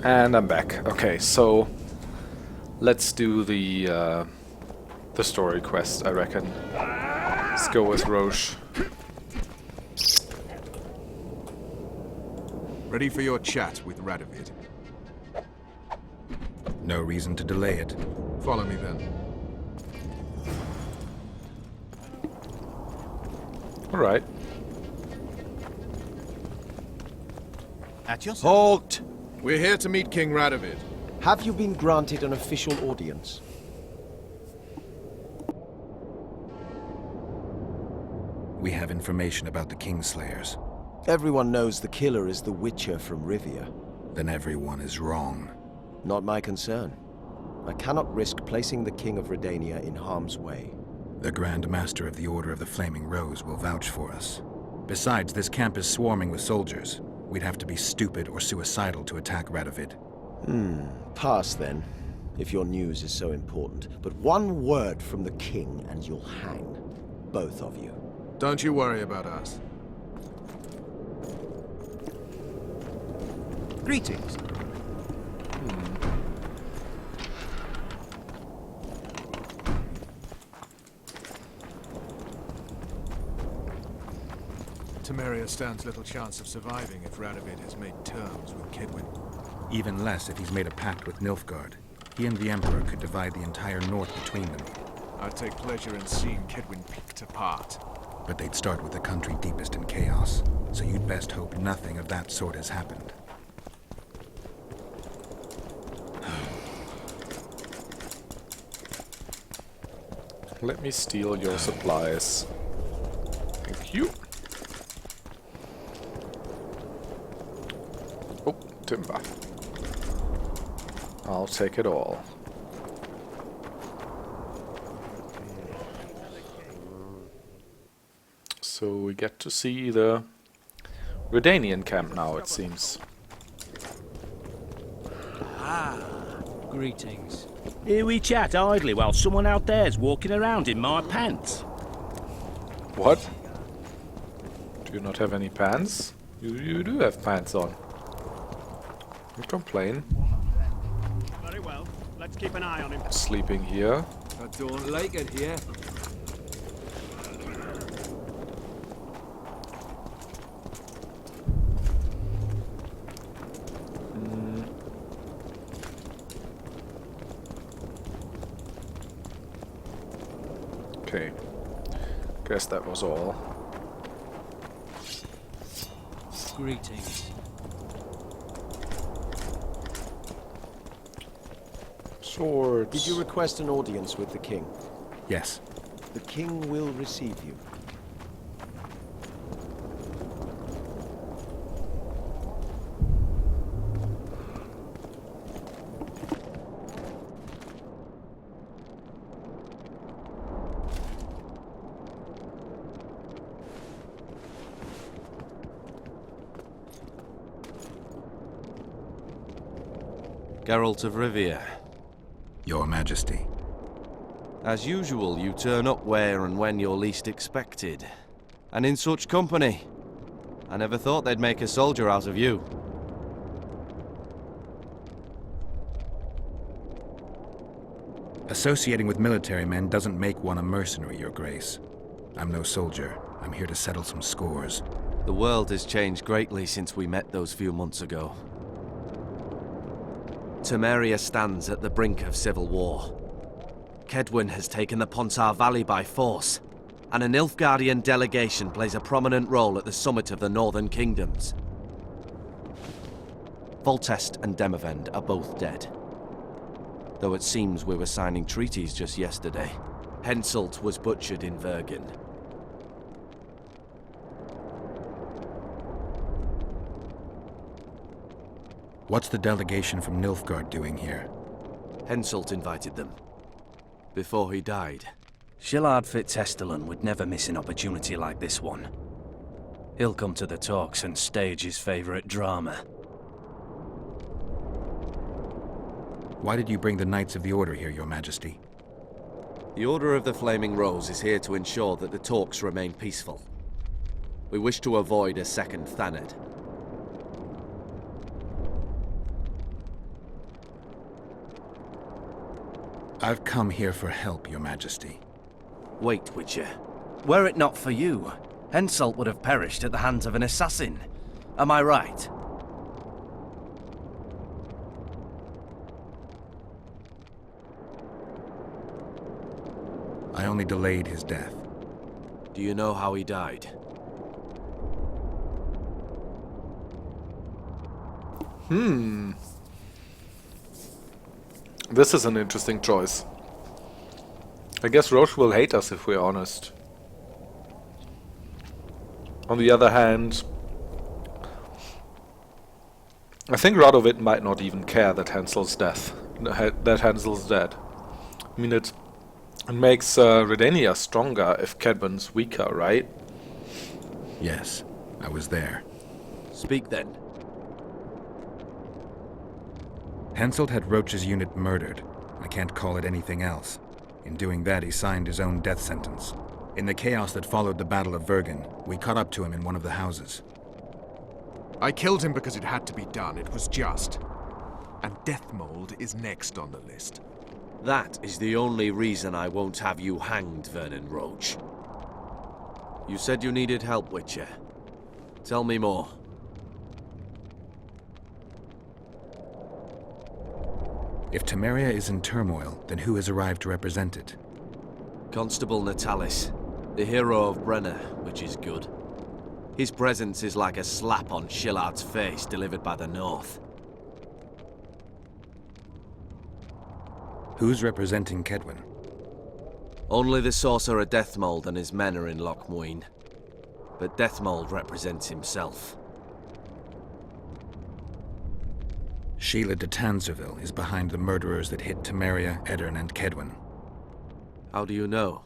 And I'm back. Okay, so let's do the story quest, I reckon. Let's go with Roche. Ready for your chat with Radovid. No reason to delay it. Follow me then. Alright. At your Halt! We're here to meet King Radovid. Have you been granted an official audience? We have information about the Kingslayers. Everyone knows the killer is the Witcher from Rivia. Then everyone is wrong. Not my concern. I cannot risk placing the King of Redania in harm's way. The Grand Master of the Order of the Flaming Rose will vouch for us. Besides, this camp is swarming with soldiers. We'd have to be stupid or suicidal to attack Radovid. Pass then, if your news is so important. But one word from the King and you'll hang. Both of you. Don't you worry about us. greetings. Temeria stands little chance of surviving if Radovid has made terms with Kedwin. Even less if he's made a pact with Nilfgaard. He and the Emperor could divide the entire north between them. I'd take pleasure in seeing Kedwin picked apart. But they'd start with the country deepest in chaos, so you'd best hope nothing of that sort has happened. Let me steal your supplies. Thank you. Oh, timber. I'll take it all. So we get to see the Redanian camp now, it seems. Greetings. Here we chat idly while someone out there's walking around in my pants. What? Do you not have any pants? You do have pants on. You complain. Very well. Let's keep an eye on him. Sleeping here. I don't like it here. Okay. Guess that was all. Greetings. Swords. Did you request an audience with the king? Yes. The king will receive you. Geralt of Rivia. Your Majesty. As usual, you turn up where and when you're least expected. And in such company. I never thought they'd make a soldier out of you. Associating with military men doesn't make one a mercenary, Your Grace. I'm no soldier. I'm here to settle some scores. The world has changed greatly since we met those few months ago. Temeria stands at the brink of civil war. Kedwin has taken the Pontar Valley by force, and a Nilfgaardian delegation plays a prominent role at the summit of the Northern Kingdoms. Foltest and Demavend are both dead. Though it seems we were signing treaties just yesterday. Henselt was butchered in Vergen. What's the delegation from Nilfgaard doing here? Henselt invited them. Before he died. Shillard Fitzhestelon would never miss an opportunity like this one. He'll come to the talks and stage his favorite drama. Why did you bring the Knights of the Order here, Your Majesty? The Order of the Flaming Rose is here to ensure that the talks remain peaceful. We wish to avoid a second Thanedd. I've come here for help, Your Majesty. Wait, Witcher. Were it not for you, Henselt would have perished at the hands of an assassin. Am I right? I only delayed his death. Do you know how he died? This is an interesting choice. I guess Roche will hate us if we're honest. On the other hand, I think Radovid might not even care that Hansel's dead. I mean, it makes Redania stronger if Kedwen's weaker, right? Yes, I was there. Speak then. Henselt had Roche's unit murdered. I can't call it anything else. In doing that, he signed his own death sentence. In the chaos that followed the Battle of Vergen, we caught up to him in one of the houses. I killed him because it had to be done. It was just. And Deathmold is next on the list. That is the only reason I won't have you hanged, Vernon Roche. You said you needed help, Witcher. Tell me more. If Temeria is in turmoil, then who has arrived to represent it? Constable Natalis, the hero of Brenner, which is good. His presence is like a slap on Shillard's face delivered by the North. Who's representing Kedwen? Only the sorcerer Deathmold and his men are in Lochmuin. But Deathmold represents himself. Sheila de Tanserville is behind the murderers that hit Temeria, Eddern, and Kedwen. How do you know?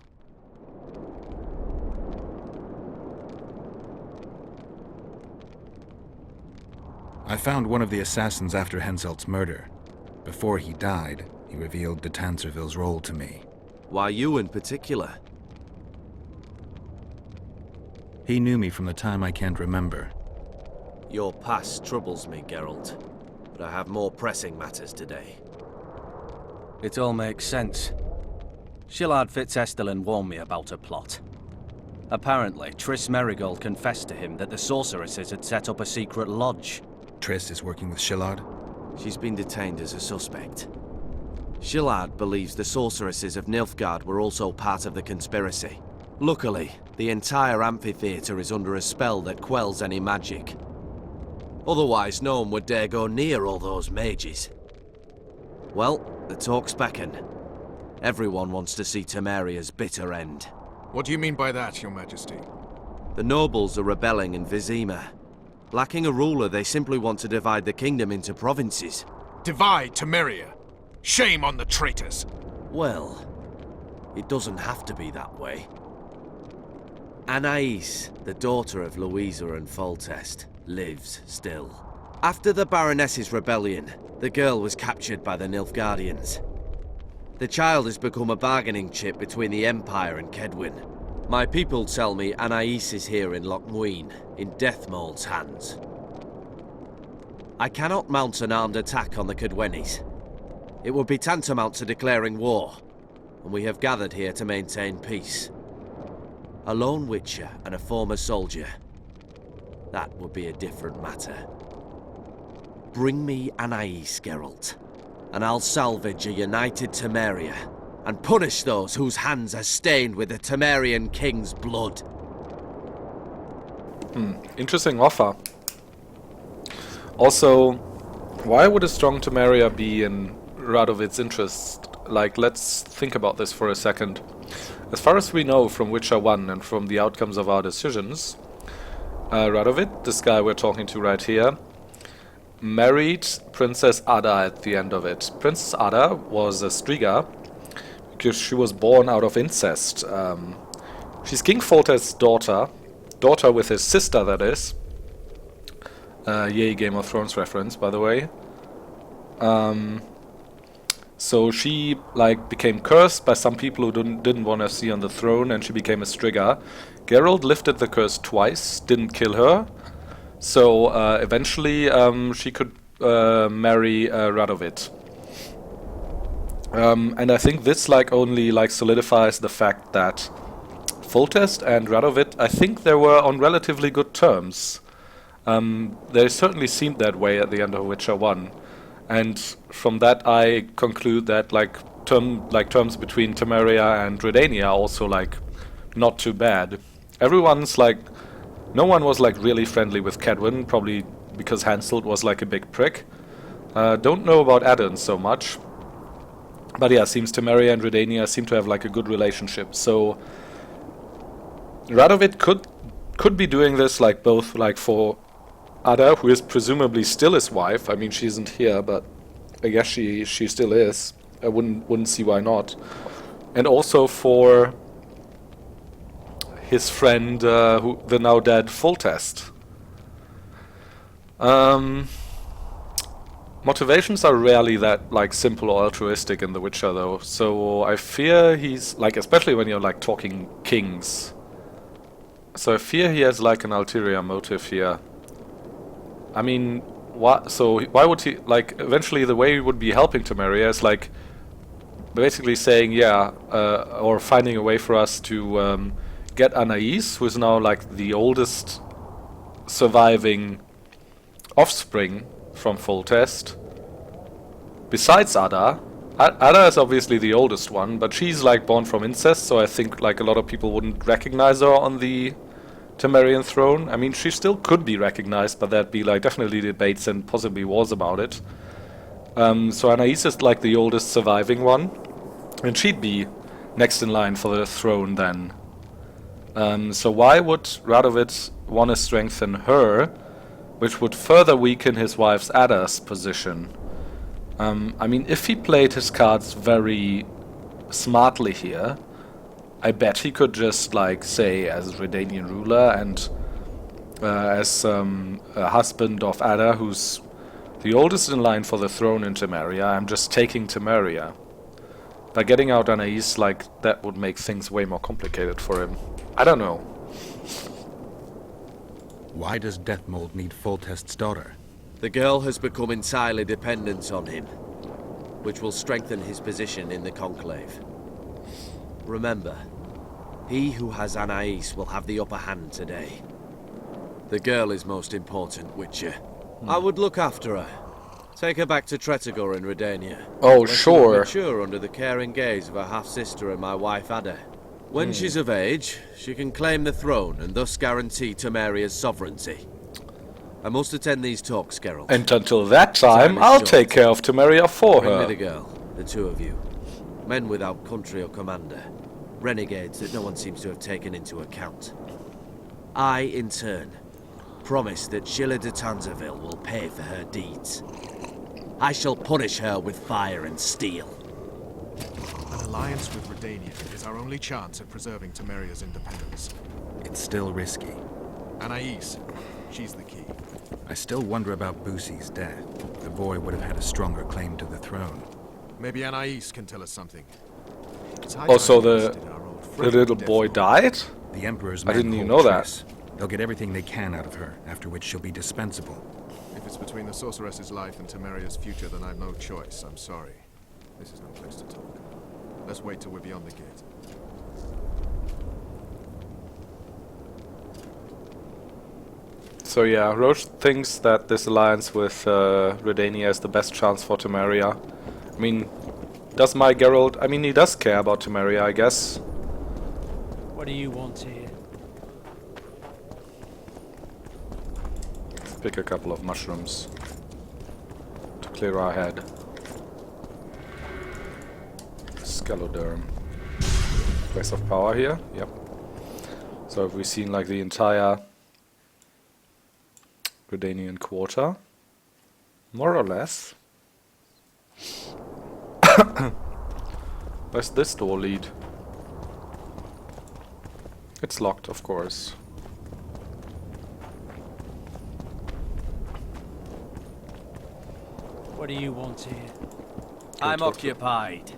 I found one of the assassins after Henselt's murder. Before he died, he revealed de Tanserville's role to me. Why you in particular? He knew me from the time I can't remember. Your past troubles me, Geralt. But I have more pressing matters today. It all makes sense. Shillard Fitzestelin warned me about a plot. Apparently, Triss Merigold confessed to him that the sorceresses had set up a secret lodge. Triss is working with Shillard? She's been detained as a suspect. Shillard believes the sorceresses of Nilfgaard were also part of the conspiracy. Luckily, the entire amphitheater is under a spell that quells any magic. Otherwise, no one would dare go near all those mages. Well, the talk's beckon. Everyone wants to see Temeria's bitter end. What do you mean by that, Your Majesty? The nobles are rebelling in Vizima. Lacking a ruler, they simply want to divide the kingdom into provinces. Divide Temeria! Shame on the traitors! Well, it doesn't have to be that way. Anais, the daughter of Louisa and Foltest, lives still. After the Baroness's rebellion, the girl was captured by the Nilfgaardians. The child has become a bargaining chip between the Empire and Kedwen. My people tell me Anais is here in Lochmuin, in Deathmold's hands. I cannot mount an armed attack on the Kedwenis. It would be tantamount to declaring war, and we have gathered here to maintain peace. A lone witcher and a former soldier. That would be a different matter. Bring me Anais, Geralt, and I'll salvage a united Temeria, and punish those whose hands are stained with the Temerian king's blood. Interesting offer. Also, why would a strong Temeria be in Radovid's interest? Like, let's think about this for a second. As far as we know from Witcher 1 and from the outcomes of our decisions, Radovid, this guy we're talking to right here, married Princess Ada at the end of it. Princess Ada was a Striga because she was born out of incest. She's King Foltest's daughter with his sister, that is. Yay, Game of Thrones reference, by the way. So she became cursed by some people who didn't want to see on the throne, and she became a Striga. Geralt lifted the curse twice, didn't kill her, so eventually she could marry Radovid. And I think this like only like solidifies the fact that Foltest and Radovid, I think they were on relatively good terms. They certainly seemed that way at the end of Witcher 1. And from that I conclude that like terms between Temeria and Redania are also like not too bad. Everyone's like, no one was like really friendly with Cadwin, probably because Hansel was like a big prick. Don't know about Addon so much. But yeah, seems Temeria and Redania seem to have like a good relationship. So Radovid could be doing this like both like for Ada, who is presumably still his wife. I mean, she isn't here, but I guess she still is. I wouldn't see why not. And also for his friend, the now dead Foltest. Motivations are rarely that like simple or altruistic in The Witcher, though. So I fear he's like, especially when you're like talking kings. So I fear he has like an ulterior motive here. I mean, why would he, like, eventually the way he would be helping Temeria is like basically saying, yeah, or finding a way for us to get Anais, who is now like the oldest surviving offspring from Foltest. Besides Ada. Ada is obviously the oldest one, but she's like born from incest, so I think like a lot of people wouldn't recognize her on the Temerian throne. I mean, she still could be recognized, but there'd be like definitely debates and possibly wars about it. So Anais is like the oldest surviving one, and she'd be next in line for the throne then. So why would Radovid want to strengthen her, which would further weaken his wife's Ada's position? I mean, if he played his cards very smartly here, I bet he could just, like, say, as Redanian ruler and as a husband of Ada, who's the oldest in line for the throne in Temeria, I'm just taking Temeria. By getting out Anais, like, that would make things way more complicated for him. I don't know. Why does Deathmold need Foltest's daughter? The girl has become entirely dependent on him, which will strengthen his position in the Conclave. Remember, he who has Anais will have the upper hand today. The girl is most important, Witcher. I would look after her. Take her back to Tretogor in Redania. Oh, Let sure. her mature under the caring gaze of her half-sister and my wife Ada. When she's of age, she can claim the throne and thus guarantee Temeria's sovereignty. I must attend these talks, Geralt. And until that time, is I'll short. take care of Temeria for Bring me her. the girl, the two of you. Men without country or commander. Renegades that no one seems to have taken into account. I, in turn, promise that Sheila de Tanzerville will pay for her deeds. I shall punish her with fire and steel. An alliance with Redania is our only chance at preserving Temeria's independence. It's still risky. Anais, she's the key. I still wonder about Boosie's death. The boy would have had a stronger claim to the throne. Maybe Anais can tell us something. It's high Oh, so time we the visited our old friend, little boy Deathmold. died? The Emperor's I didn't men even hold know that. Triss. They'll get everything they can out of her, after which she'll be dispensable. If it's between the sorceress's life and Temeria's future, then I've no choice. I'm sorry. This is no place to talk. Let's wait till we're beyond the gate. So yeah, Roche thinks that this alliance with Redania is the best chance for Temeria. I mean, does my Geralt... I mean, he does care about Temeria, I guess. What do you want here? Let's pick a couple of mushrooms to clear our head. Scaloderm. Place of power here, yep. So have we seen like the entire Redanian quarter? More or less. Where's this door lead? It's locked, of course. What do you want here? I'm occupied.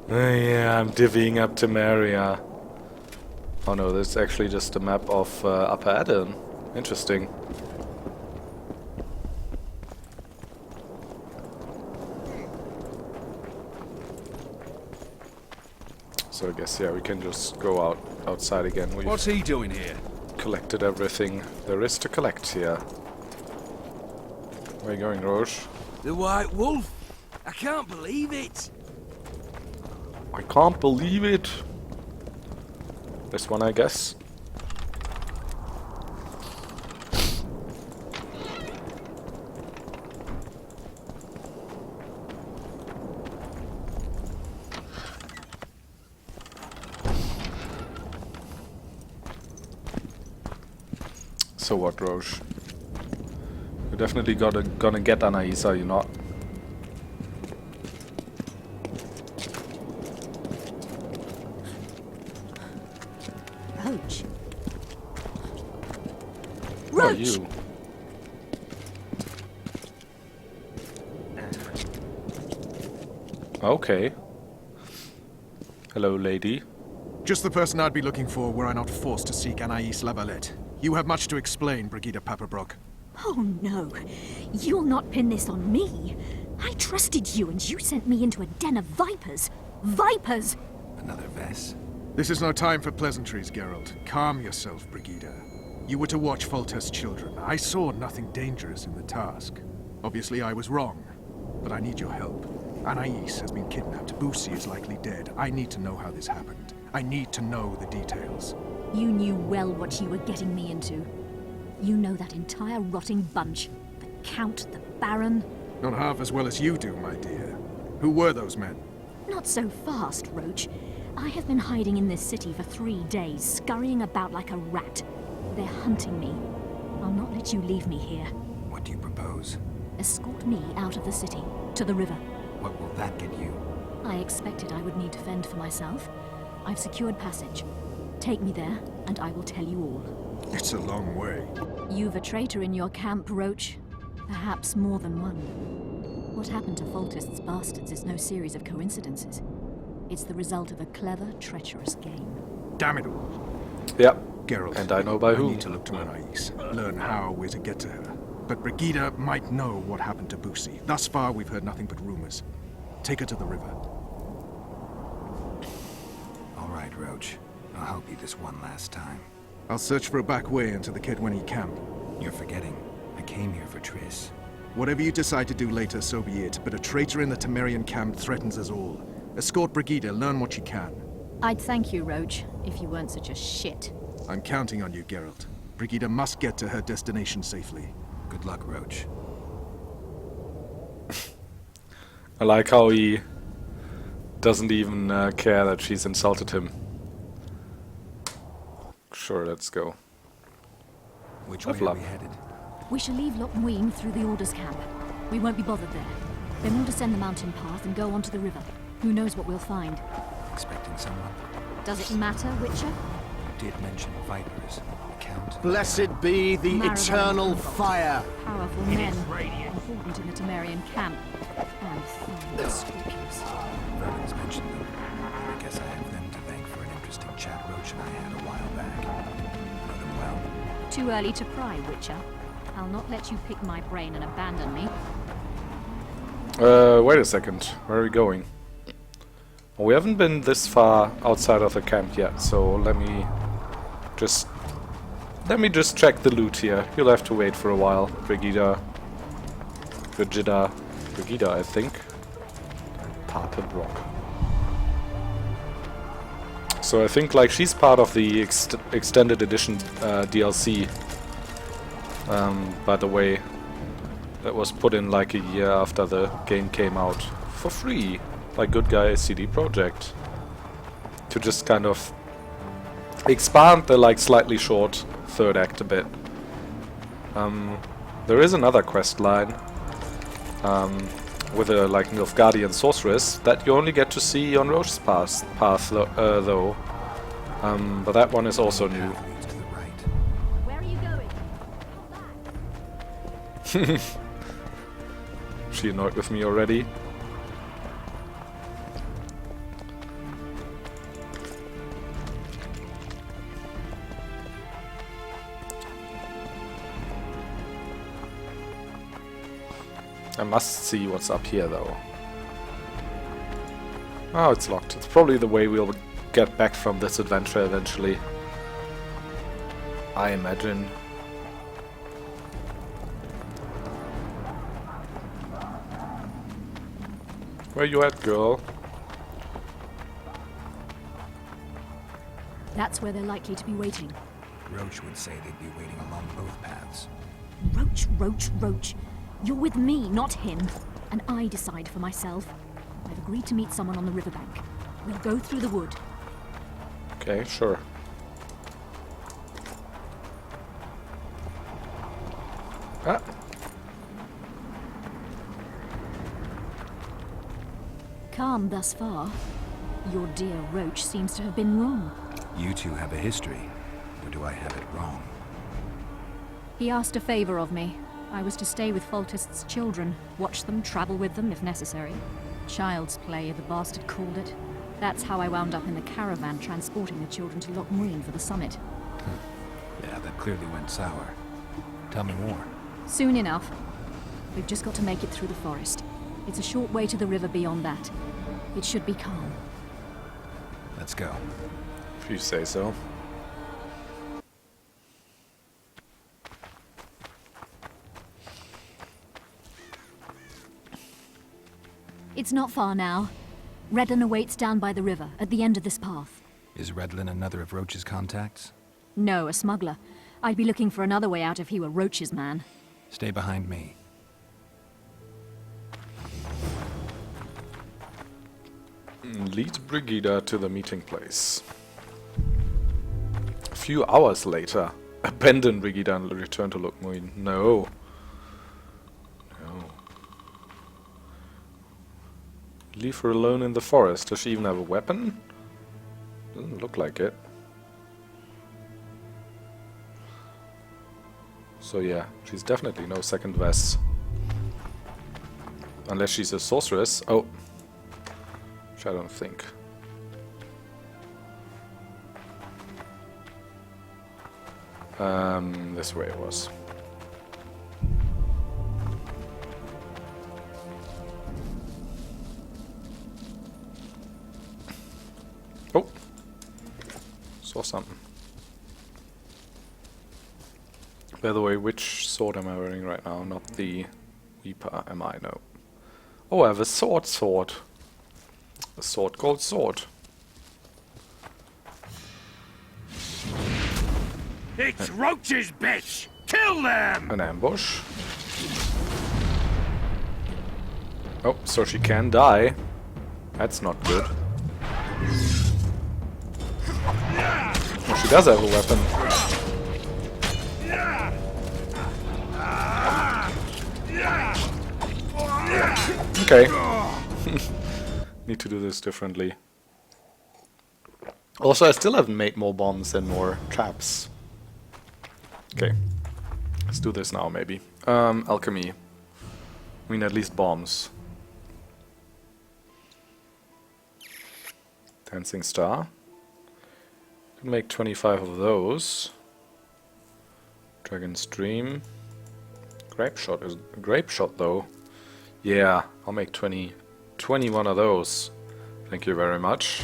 Yeah, I'm divvying up Temeria. Oh no, this is actually just a map of Upper Addon. Interesting. So I guess, yeah, we can just go outside again. We've What's he doing here? collected everything there is to collect here. Where are you going, Roche? The White Wolf? I can't believe it. I can't believe it. This one, I guess. So what, Roche? You're definitely gonna get Anais, are you not? Roche. Who are Roche! you? Okay. Hello, lady. Just the person I'd be looking for were I not forced to seek Anais Lavalette. You have much to explain, Brigida Papebrock. Oh no, you'll not pin this on me. I trusted you and you sent me into a den of vipers. Vipers! Another Vess? This is no time for pleasantries, Geralt. Calm yourself, Brigida. You were to watch Foltest's children. I saw nothing dangerous in the task. Obviously, I was wrong, but I need your help. Anais has been kidnapped. Busi is likely dead. I need to know how this happened. I need to know the details. You knew well what you were getting me into. You know that entire rotting bunch. The Count, the Baron. Not half as well as you do, my dear. Who were those men? Not so fast, Roche. I have been hiding in this city for 3 days, scurrying about like a rat. They're hunting me. I'll not let you leave me here. What do you propose? Escort me out of the city, to the river. What will that get you? I expected I would need to fend for myself. I've secured passage. Take me there, and I will tell you all. It's a long way. You've a traitor in your camp, Roche. Perhaps more than one. What happened to Foltest's bastards is no series of coincidences. It's the result of a clever, treacherous game. Damn it all. Yep. Geralt. And I know by who. I need to look to Anais. Learn how we're to get to her. But Brigida might know what happened to Busi. Thus far, we've heard nothing but rumors. Take her to the river. All right, Roche. I'll help you this one last time. I'll search for a back way into the Kedweni camp. You're forgetting. I came here for Triss. Whatever you decide to do later, so be it. But a traitor in the Temerian camp threatens us all. Escort Brigida, learn what you can. I'd thank you, Roche, if you weren't such a shit. I'm counting on you, Geralt. Brigida must get to her destination safely. Good luck, Roche. I like how he doesn't even care that she's insulted him. Sure, let's go. Which Of way are luck. we headed? We shall leave Loch Muin through the Order's camp. We won't be bothered there. Then we'll descend the mountain path and go onto the river. Who knows what we'll find? Expecting someone? Does it matter, Witcher? You did mention vipers. Count. Blessed be the Marathon eternal Combat. fire. Powerful men, important in the Temerian camp. And thieves scrupulous. Verlin's mentioned them. And I guess I have them to thank for an interesting chat Roche and I had a while back. Know them well. Too early to pry, Witcher. I'll not let you pick my brain and abandon me. Wait a second. Where are we going? We haven't been this far outside of the camp yet, so let me just check the loot here. You'll have to wait for a while. Brigida, I think. Papebrock. So I think like she's part of the extended edition DLC. By the way, that was put in like a year after the game came out for free by good guy CD Projekt to just kind of expand the like slightly short third act a bit. There is another quest line with a like Nilfgaardian sorceress that you only get to see on Roche's path though. But that one is also new. Leads to the right. Where are you going? She annoyed with me already. I must see what's up here though. Oh, it's locked. It's probably the way we'll get back from this adventure eventually. I imagine. Where you at, girl? That's where they're likely to be waiting. Roche would say they'd be waiting along both paths. Roche, Roche, Roche. You're with me, not him. And I decide for myself. I've agreed to meet someone on the riverbank. We'll go through the wood. Okay, sure. Ah. Calm thus far. Your dear Roche seems to have been wrong. You two have a history, or do I have it wrong? He asked a favor of me. I was to stay with Foltest's children, watch them, travel with them if necessary. Child's play, the bastard called it. That's how I wound up in the caravan transporting the children to Loch Muin for the summit. Yeah, that clearly went sour. Tell me more. Soon enough. We've just got to make it through the forest. It's a short way to the river beyond that. It should be calm. Let's go. If you say so. It's not far now. Redlin awaits down by the river, at the end of this path. Is Redlin another of Roche's contacts? No, a smuggler. I'd be looking for another way out if he were Roche's man. Stay behind me. Lead Brigida to the meeting place. A few hours later. Abandon Brigida and return to Loch Muin. No. No. Leave her alone in the forest. Does she even have a weapon? Doesn't look like it. So yeah, she's definitely no second Vess. Unless she's a sorceress. Oh. Which I don't think. This way it was. Oh! Saw something. By the way, which sword am I wearing right now? Not the Weeper, am I? No. Oh, I have a sword. A sword called sword. It's Roche's bitch! Kill them! An ambush. Oh, so she can die. That's not good. Oh, she does have a weapon. Okay. Need to do this differently. Also, I still haven't made more bombs and more traps. Okay. Let's do this now, maybe. Alchemy. I mean, at least bombs. Dancing Star. Can make 25 of those. Dragon's Dream. Grape Shot is Grape Shot though. Yeah, I'll make 21 of those. Thank you very much.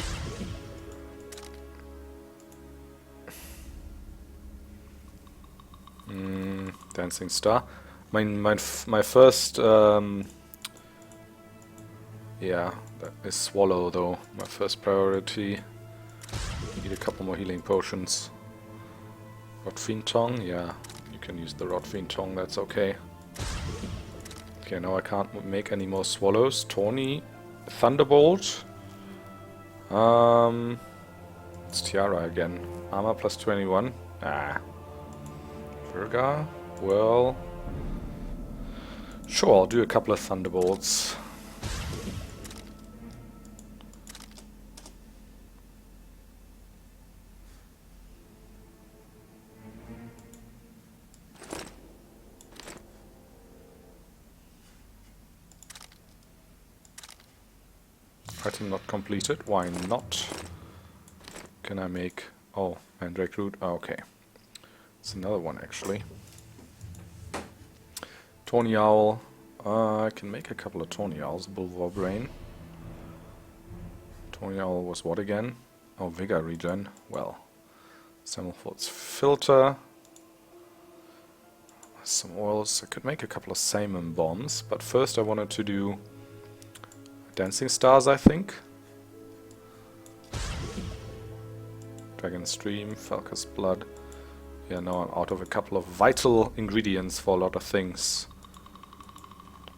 Dancing Star. My first yeah, that is Swallow though. My first priority. Need a couple more healing potions. Rotfiend Tongue, yeah, you can use the Rotfiend Tongue, that's okay. Okay, now I can't make any more Swallows. Tawny, Thunderbolt. It's Tiara again. Armor plus 21. Ah. Virga, well... Sure, I'll do a couple of Thunderbolts. Item not completed. Why not? Can I make... Oh, Mandrake Root. Oh, okay. It's another one, actually. Tawny Owl. I can make a couple of Tawny Owls. Bulvar Brain. Tawny Owl was what again? Oh, Vigor regen. Well. Semmelfort's filter. Some oils. I could make a couple of Saemon bombs, but first I wanted to do Dancing Stars, I think. Dragon Stream, Falca's Blood. Yeah, now I'm out of a couple of vital ingredients for a lot of things.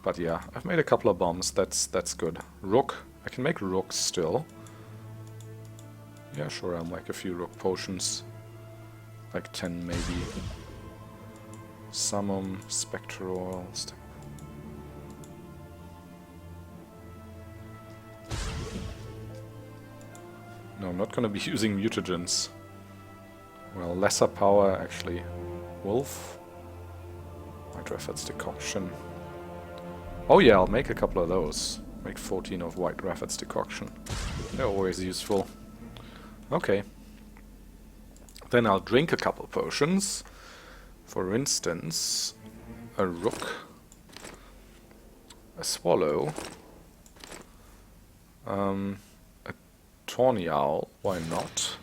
But yeah, I've made a couple of bombs, that's good. Rook, I can make rooks still. Yeah, sure, I'll make a few rook potions. Like 10 maybe. Summum, Spectral... No, I'm not gonna be using mutagens. Well, lesser power actually. Wolf. White Raffard's decoction. Oh yeah, I'll make a couple of those. Make 14 of White Raffard's decoction. They're always useful. Okay. Then I'll drink a couple potions. For instance, a rook, a swallow, a tawny owl, why not?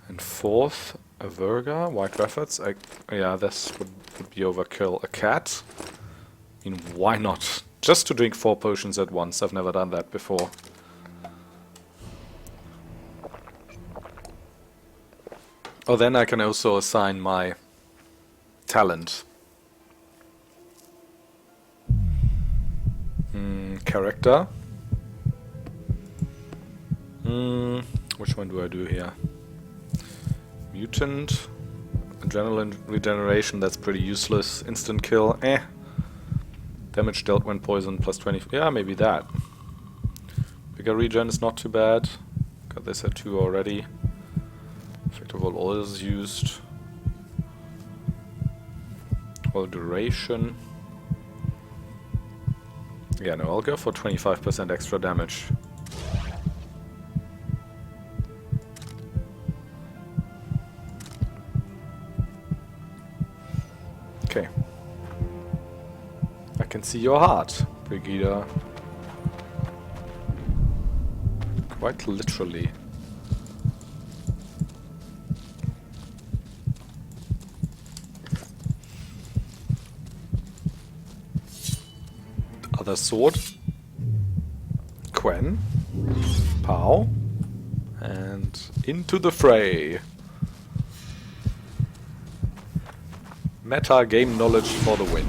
And fourth, a Verga, White Raffards. Yeah, this would be overkill. A cat? I mean, why not? Just to drink 4 potions at once, I've never done that before. Oh, then I can also assign my talent. Character. Which one do I do here? Mutant. Adrenaline regeneration, that's pretty useless. Instant kill, eh. Damage dealt when poisoned, plus 20. Yeah, maybe that. Bigger regen is not too bad. Got this at 2 already. Effect of all oils used. All duration. Yeah, no, I'll go for 25% extra damage. Okay. I can see your heart, Brigida. Quite literally. Other sword. Quen. Pow. And into the fray. Meta game knowledge for the win.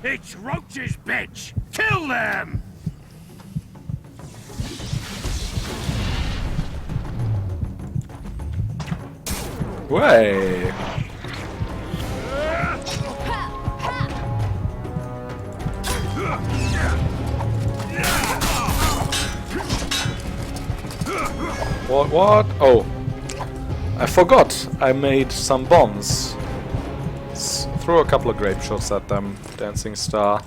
It's Roche's bitch! Kill them! Way. What? Oh. I forgot. I made some bombs. Throw a couple of grape shots at them. Dancing Star.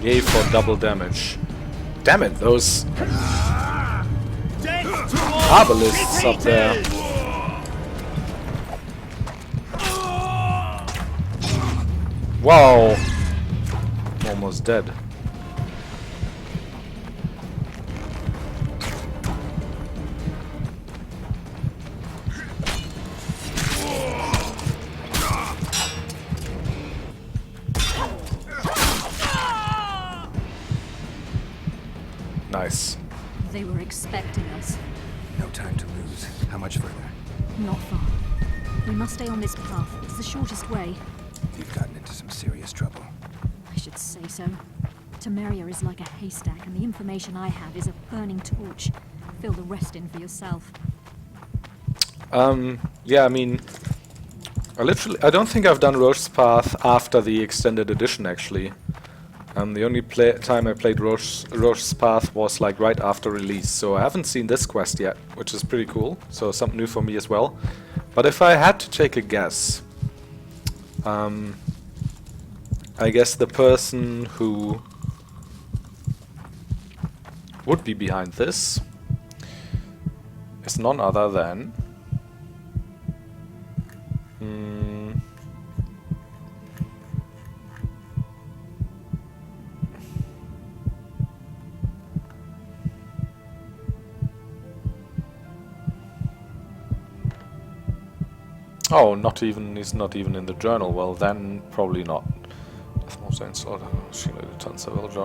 Yay for double damage. Damn it, those arbalists up there. Wow. Almost dead. Nice. They were expecting us. No time to lose. How much further? Not far. We must stay on this path. It's the shortest way. You've gotten into some serious trouble. I should say so. Temeria is like a haystack, and the information I have is a burning torch. Fill the rest in for yourself. Yeah, I mean, I don't think I've done Roche's Path after the extended edition, actually. The only time I played Roche's Path was like right after release, so I haven't seen this quest yet, which is pretty cool, so something new for me as well. But if I had to take a guess, I guess the person who would be behind this is none other than Oh, not even, he's not even in the journal. Well, then probably not. John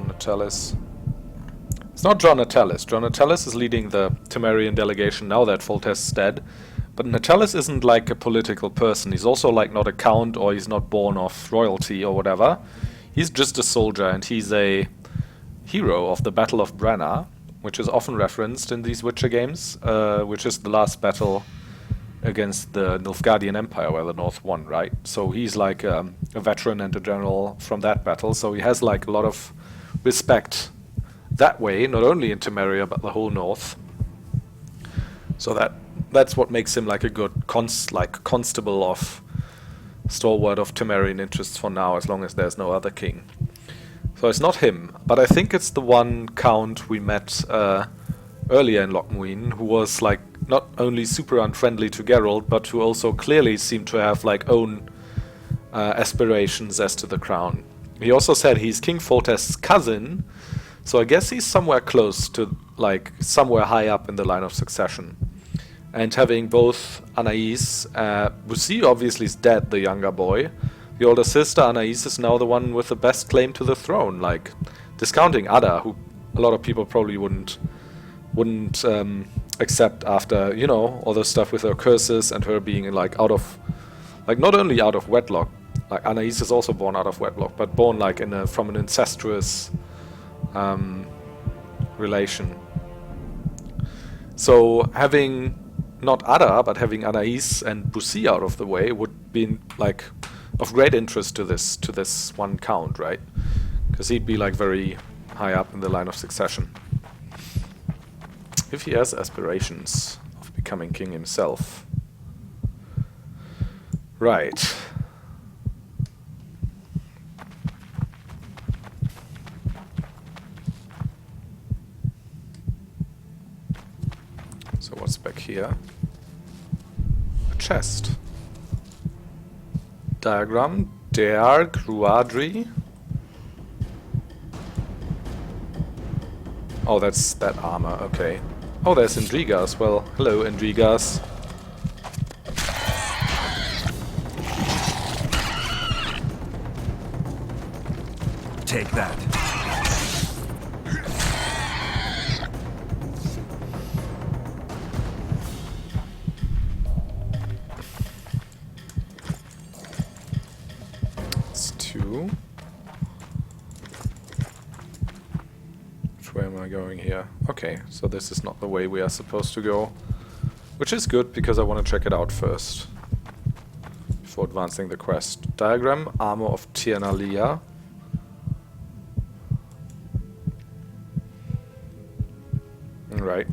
Natalis. It's not John Natalis. John Natalis is leading the Temerian delegation now that Foltest is dead. But Natalis isn't like a political person. He's also like not a count, or he's not born of royalty or whatever. He's just a soldier, and he's a hero of the Battle of Brenna, which is often referenced in these Witcher games, which is the last battle against the Nilfgaardian Empire where the North won, right? So he's like a veteran and a general from that battle, so he has like a lot of respect that way, not only in Temeria but the whole North. So that's what makes him like a good constable of stalwart of Temerian interests for now, as long as there's no other king. So it's not him, but I think it's the one count we met earlier in Lochmuin, who was like not only super unfriendly to Geralt, but who also clearly seemed to have like own aspirations as to the crown. He also said he's King Foltest's cousin, so I guess he's somewhere close to, like, somewhere high up in the line of succession. And having both Anais, Bussy obviously is dead, the younger boy. The older sister, Anais, is now the one with the best claim to the throne, like, discounting Ada, who a lot of people probably wouldn't accept after, you know, all the stuff with her curses and her being, like, out of, like, not only out of wedlock, like, Anais is also born out of wedlock, but born, like, from an incestuous relation. So having not Ada, but having Anais and Bussy out of the way would be like of great interest to this one count, right? Because he'd be like very high up in the line of succession. If he has aspirations of becoming king himself. Right. So what's back here? A chest. Diagram. Der Gruadri. Oh, that's that armor, okay. Oh, there's Endrigas. Well, hello, Endrigas. Take that. It's 2. Which way am I going here? Okay, so this is not the way we are supposed to go. Which is good, because I want to check it out first. Before advancing the quest. Diagram, Armor of Tiernalia. Right.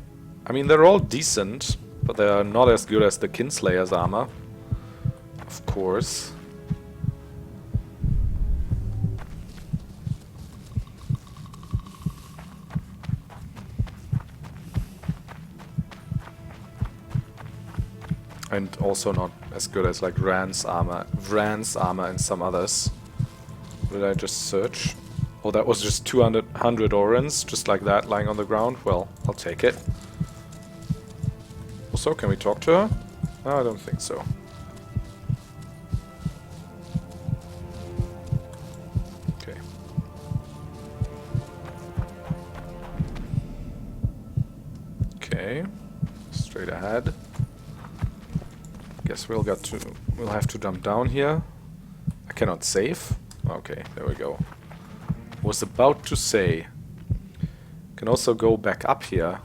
I mean, they're all decent, but they are not as good as the Kinslayer's armor. Of course. And also not as good as like Vran's armor and some others. What did I just search? Oh, that was just 200 orans, just like that, lying on the ground. Well, I'll take it. Also, can we talk to her? No, I don't think so. Okay. Okay. Straight ahead. Guess we'll have to jump down here. I cannot save. Okay, there we go. Was about to say. Can also go back up here.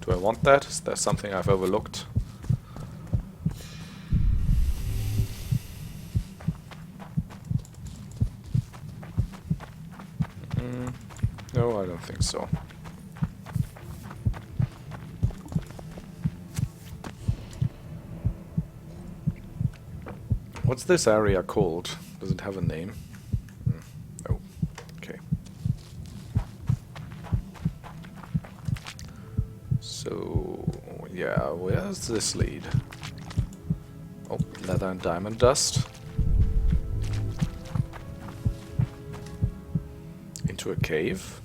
Do I want that? Is there something I've overlooked? No, I don't think so. What's this area called? Does it have a name? No. Okay. So, yeah, where does this lead? Oh, leather and diamond dust. Into a cave.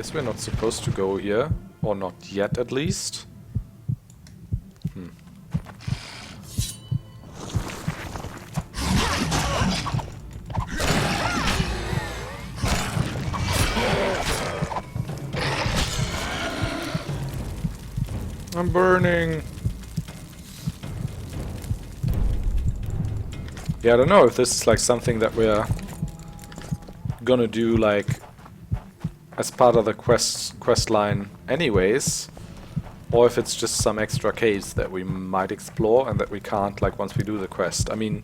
Guess we're not supposed to go here. Or not yet, at least. I'm burning. Yeah, I don't know if this is like something that we're gonna do like as part of the quest line anyways, or if it's just some extra case that we might explore and that we can't like once we do the quest. I mean,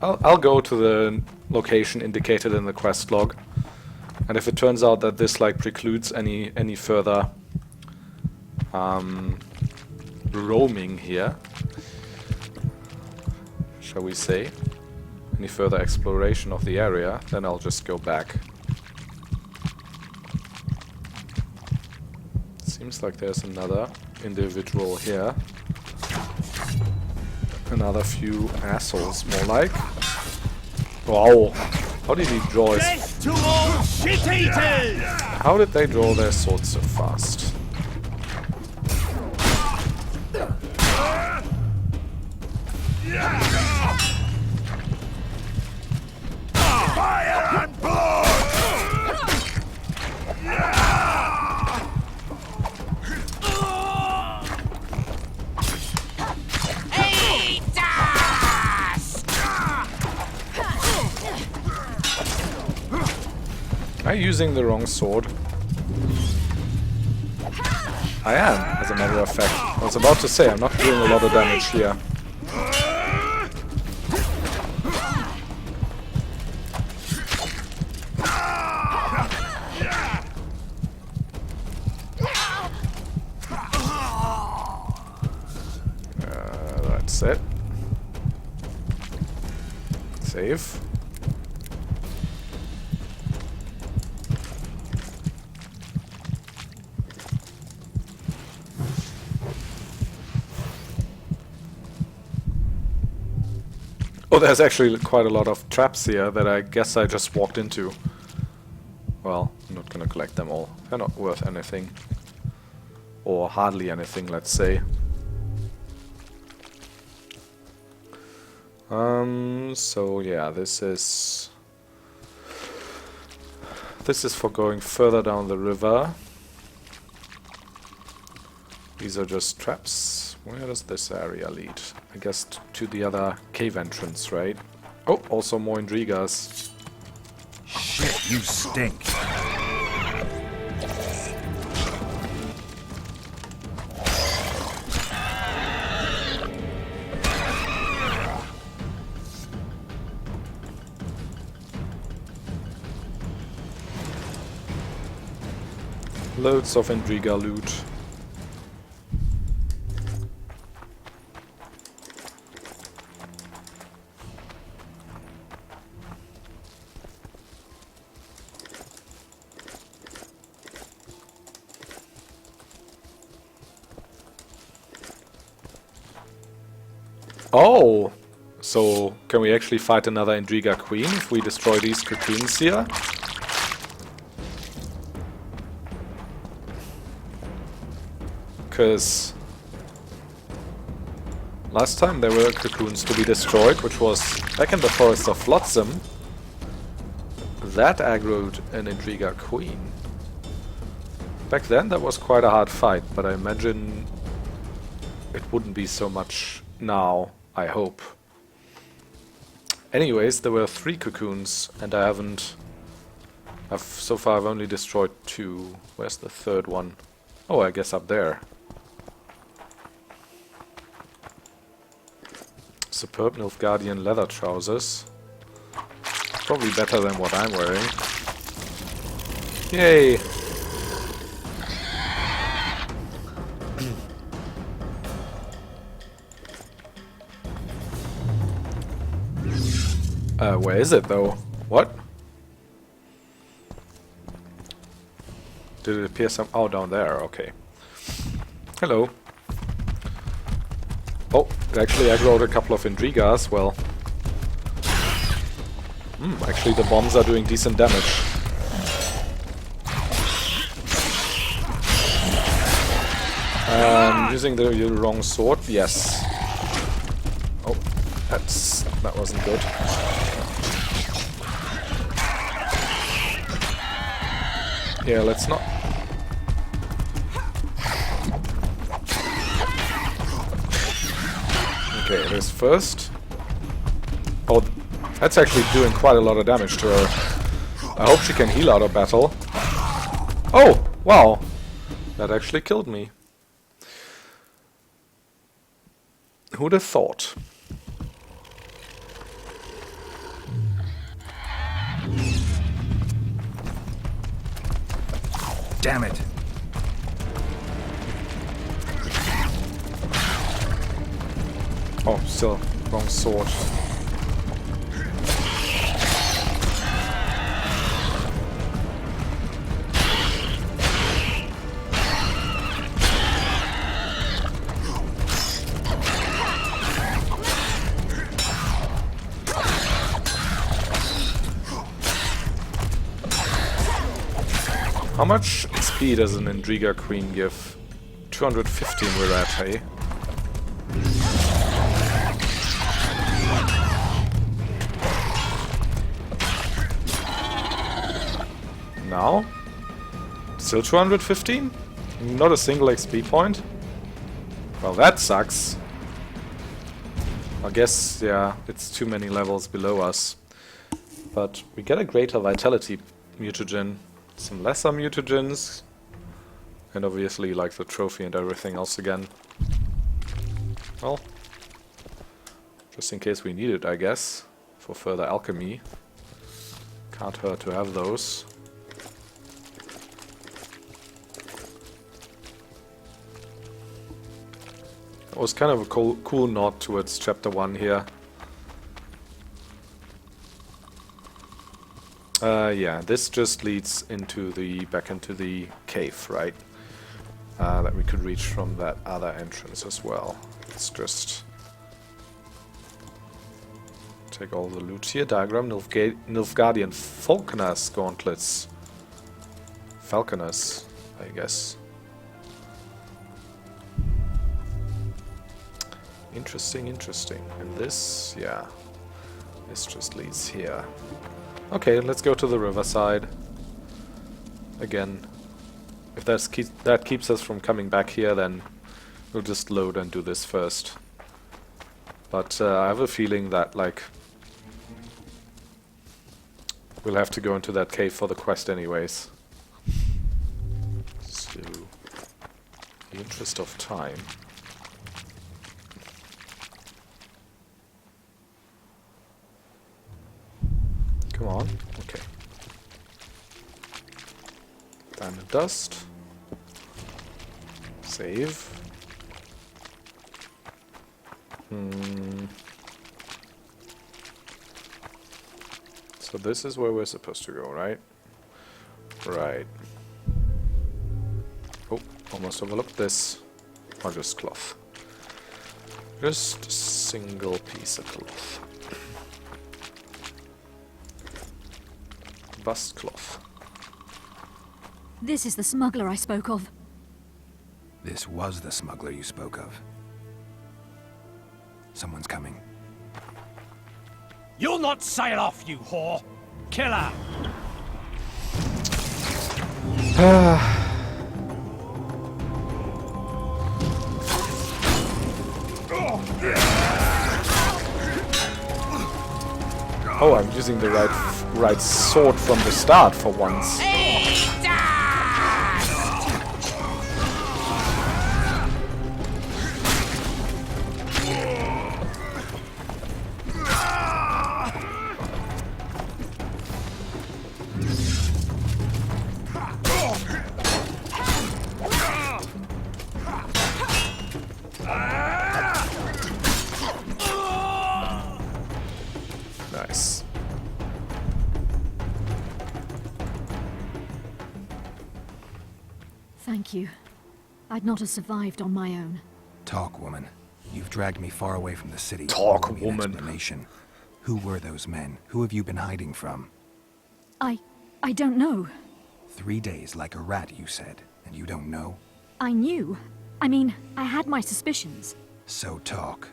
I'll go to the location indicated in the quest log, and if it turns out that this like precludes any further roaming here, shall we say, any further exploration of the area, then I'll just go back. Seems like there's another individual here. Another few assholes, more like. Wow! How did he draw his... Death to all shit-eaters! How did they draw their swords so fast? Fire and blood! Am I using the wrong sword? I am, as a matter of fact. I was about to say, I'm not doing a lot of damage here. That's it. Save. Oh, there's actually quite a lot of traps here that I guess I just walked into. Well, I'm not gonna collect them all. They're not worth anything. Or hardly anything, let's say. So yeah, this is for going further down the river. These are just traps. Where does this area lead? I guess to the other cave entrance, right? Oh, also more Indrigas. Shit, you stink. Loads of Indriga loot. Oh! So, can we actually fight another Indriga Queen if we destroy these cocoons here? Because last time there were cocoons to be destroyed, which was back in the Forest of Flotsam. That aggroed an Indriga Queen. Back then that was quite a hard fight, but I imagine it wouldn't be so much now, I hope. Anyways, there were 3 cocoons, and so far I've only destroyed 2. Where's the third one? Oh, I guess up there. Superb Nilfgaardian leather trousers. Probably better than what I'm wearing. Yay! Where is it though? What? Did it appear some... Oh, down there, okay. Hello. Oh, it actually aggroed a couple of Indrigas, well... actually the bombs are doing decent damage. using the wrong sword? Yes. Oh, that wasn't good. Yeah, let's not. Okay, this first. Oh, that's actually doing quite a lot of damage to her. I hope she can heal out of battle. Oh, wow. That actually killed me. Who'd have thought? Damn it. Oh, still wrong sword. How much XP does an Indriga Queen give? 215 we're at, hey? Now? Still 215? Not a single XP point? Well, that sucks. I guess, yeah, it's too many levels below us. But we get a greater vitality mutagen. Some lesser mutagens, and obviously like the trophy and everything else again. Well, just in case we need it, I guess, for further alchemy. Can't hurt to have those. It was kind of a cool nod towards chapter 1 here. Yeah, this just leads into back into the cave, right? That we could reach from that other entrance as well. Let's just take all the loot here. Diagram, Nilfgaardian Falconer's gauntlets. Falconers, I guess. Interesting, interesting. And this, yeah, this just leads here. Okay, let's go to the riverside. Again, if that keeps us from coming back here, then we'll just load and do this first. But I have a feeling that, like, we'll have to go into that cave for the quest anyways. So, in the interest of time... Come on. Okay. Diamond dust. Save. So this is where we're supposed to go, right? Right. Oh, almost overlooked this. Or just cloth. Just a single piece of cloth. Bust cloth. This is the smuggler I spoke of. This was the smuggler you spoke of. Someone's coming. You'll not sail off, you whore! Kill her! Oh, I'm using the right sword from the start for once. Nice. Thank you. I'd not have survived on my own. Talk, woman. You've dragged me far away from the city. Talk, Give me an woman. explanation. Who were those men? Who have you been hiding from? I don't know. 3 days like a rat, you said, and you don't know? I knew. I mean, I had my suspicions. So talk.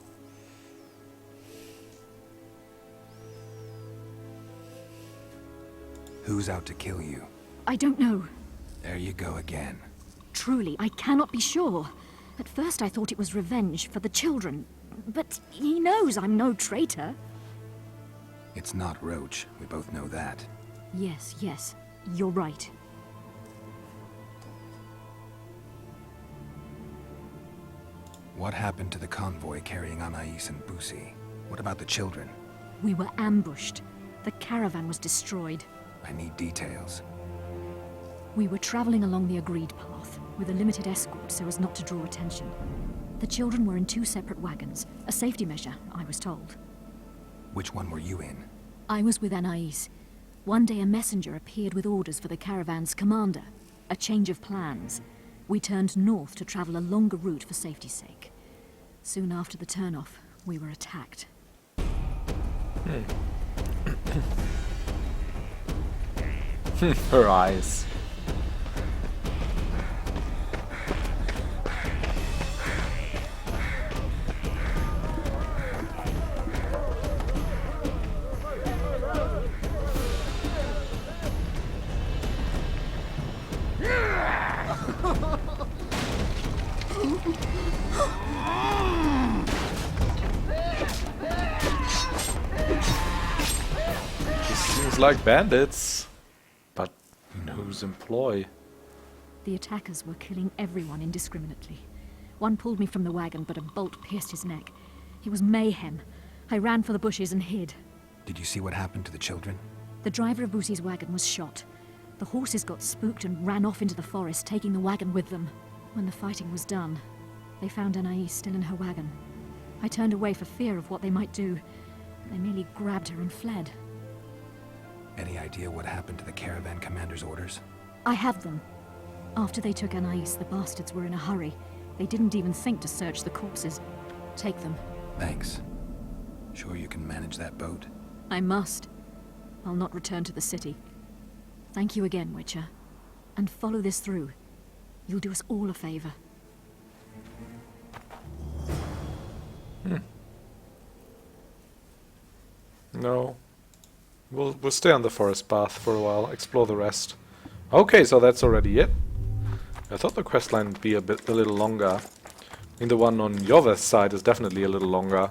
Who's out to kill you? I don't know. There you go again. Truly, I cannot be sure. At first I thought it was revenge for the children. But he knows I'm no traitor. It's not Roche. We both know that. Yes, yes. You're right. What happened to the convoy carrying Anais and Busi? What about the children? We were ambushed. The caravan was destroyed. I need details. We were traveling along the agreed path, with a limited escort so as not to draw attention. The children were in 2 separate wagons, a safety measure, I was told. Which one were you in? I was with Anais. One day a messenger appeared with orders for the caravan's commander. A change of plans. We turned north to travel a longer route for safety's sake. Soon after the turnoff, we were attacked. Her eyes. Seems like bandits, but in whose employ? The attackers were killing everyone indiscriminately. One pulled me from the wagon, but a bolt pierced his neck. It was mayhem. I ran for the bushes and hid. Did you see what happened to the children? The driver of Busi's wagon was shot. The horses got spooked and ran off into the forest, taking the wagon with them. When the fighting was done, they found Anais still in her wagon. I turned away for fear of what they might do. They merely grabbed her and fled. Any idea what happened to the caravan commander's orders? I have them. After they took Anais, the bastards were in a hurry. They didn't even think to search the corpses. Take them. Thanks. Sure you can manage that boat? I must. I'll not return to the city. Thank you again, Witcher. And follow this through. You'll do us all a favor. No. We'll stay on the forest path for a while, explore the rest. Okay, so that's already it. I thought the questline would be a little longer. I mean, the one on Yoveth's side is definitely a little longer.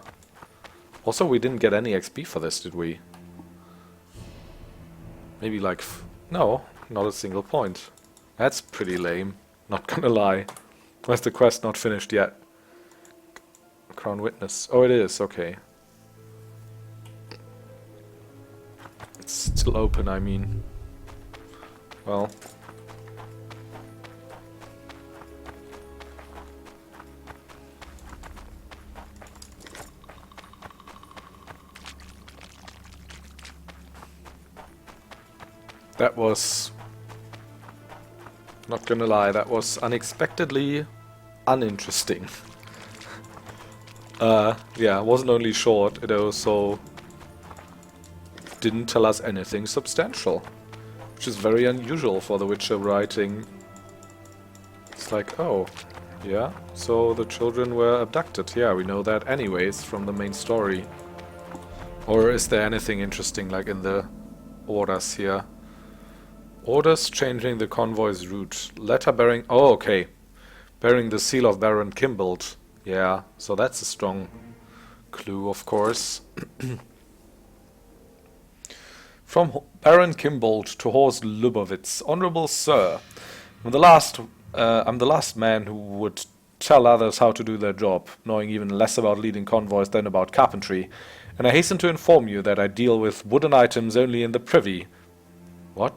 Also, we didn't get any XP for this, did we? Maybe like... no, not a single point. That's pretty lame, not gonna lie. Why is the quest not finished yet? Crown Witness. Oh, it is, okay. It's still open, I mean. Well. That was... not gonna lie, that was unexpectedly uninteresting. Yeah, it wasn't only short, it also didn't tell us anything substantial, which is very unusual for the Witcher writing. It's like, oh, yeah, so the children were abducted. Yeah, we know that anyways from the main story. Or is there anything interesting like in the orders here? Orders changing the convoy's route. Letter bearing... oh, okay. Bearing the seal of Baron Kimbold. Yeah, so that's a strong clue, of course. From Baron Kimbold to Horst Lubowitz. Honorable Sir, I'm the last man who would tell others how to do their job, knowing even less about leading convoys than about carpentry, and I hasten to inform you that I deal with wooden items only in the privy. What?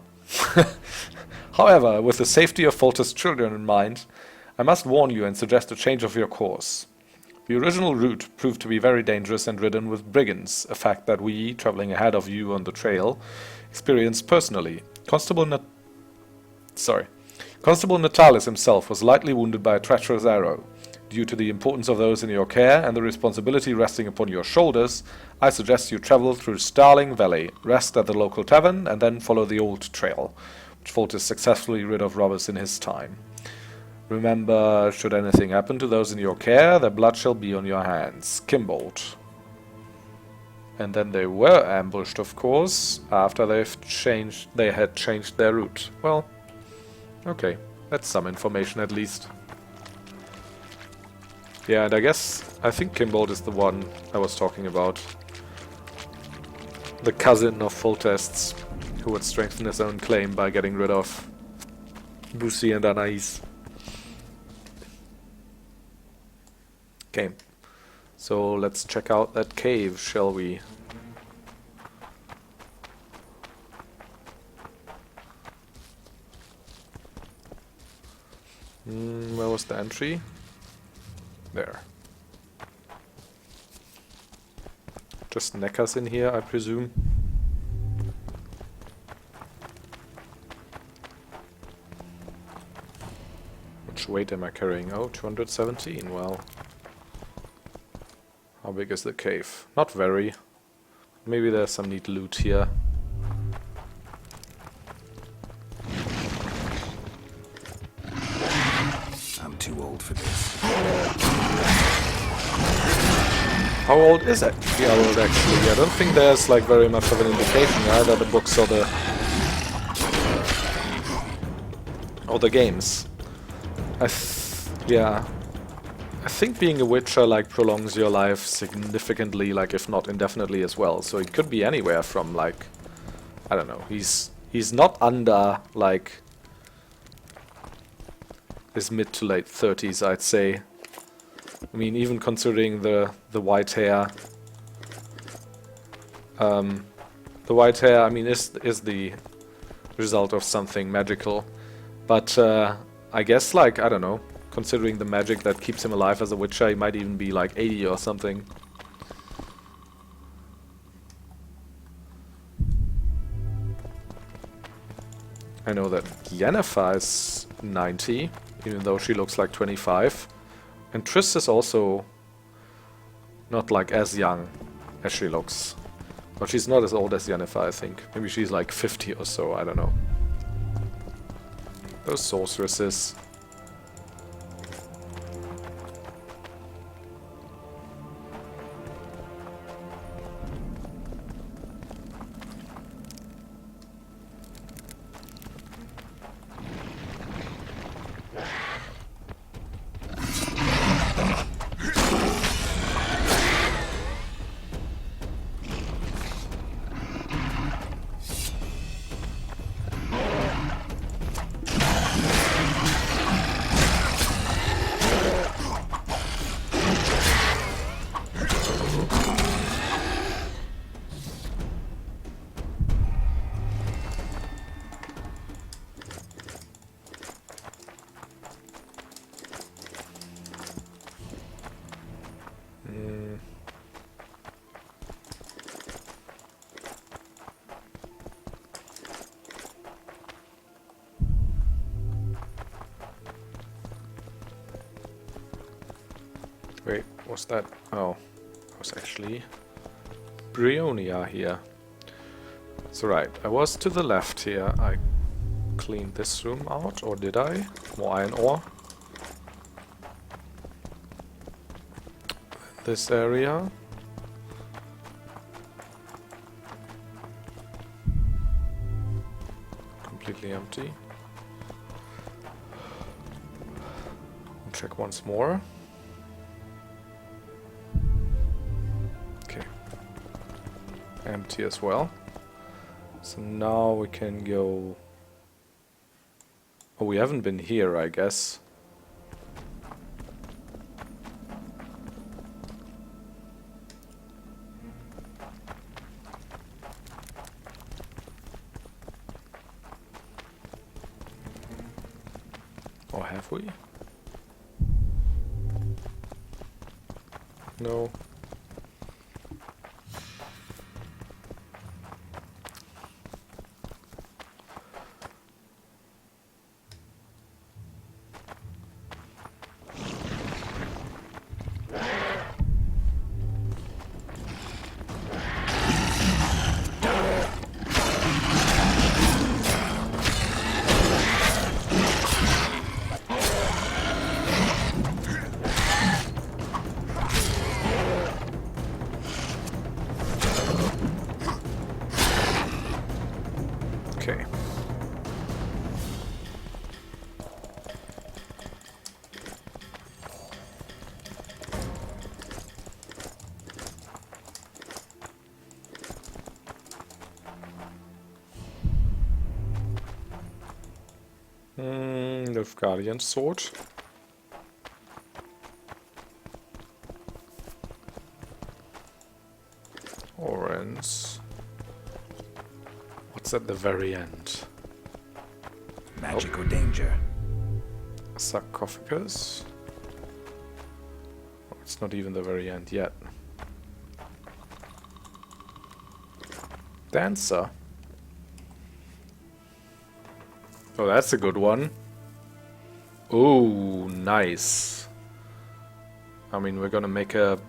However, with the safety of Folter's children in mind, I must warn you and suggest a change of your course. The original route proved to be very dangerous and ridden with brigands, a fact that we, traveling ahead of you on the trail, experienced personally. Constable Natalis himself was lightly wounded by a treacherous arrow. Due to the importance of those in your care and the responsibility resting upon your shoulders, I suggest you travel through Starling Valley, rest at the local tavern, and then follow the old trail, which Foltest successfully rid of robbers in his time. Remember, should anything happen to those in your care, their blood shall be on your hands. Kimbold. And then they were ambushed, of course, after they had changed their route. Well, okay, that's some information at least. Yeah, and I think Kimbold is the one I was talking about. The cousin of Foltest's, who would strengthen his own claim by getting rid of Bussy and Anais. Okay, so let's check out that cave, shall we? Where was the entry? There. Just neck us in here, I presume. Which weight am I carrying? Oh, 217, well. How big is the cave? Not very. Maybe there's some neat loot here. I'm too old for this. How old is it? The old actually? I don't think there's like very much of an indication, either the books or the games. Yeah. I think being a witcher like prolongs your life significantly, like if not indefinitely as well. So it could be anywhere from like, I don't know. He's not under like his mid to late 30s, I'd say. I mean, even considering the white hair. The white hair, I mean, is the result of something magical, but I guess like I don't know. Considering the magic that keeps him alive as a witcher, he might even be like 80 or something. I know that Yennefer is 90, even though she looks like 25. And Triss is also not like as young as she looks. But she's not as old as Yennefer, I think. Maybe she's like 50 or so, I don't know. Those sorceresses. Wait, what's that? Oh, it was actually Brionia here. So right, I was to the left here. I cleaned this room out, or did I? More iron ore. This area. Completely empty. Check once more. Empty as well. So now we can go... Oh, we haven't been here, I guess. Or have we? No. Nilfgaardian sword. Orange. What's at the very end? Magic or danger? Sarcophagus. Oh, it's not even the very end yet. Dancer. Oh, that's a good one. Oh, nice. I mean, we're gonna make a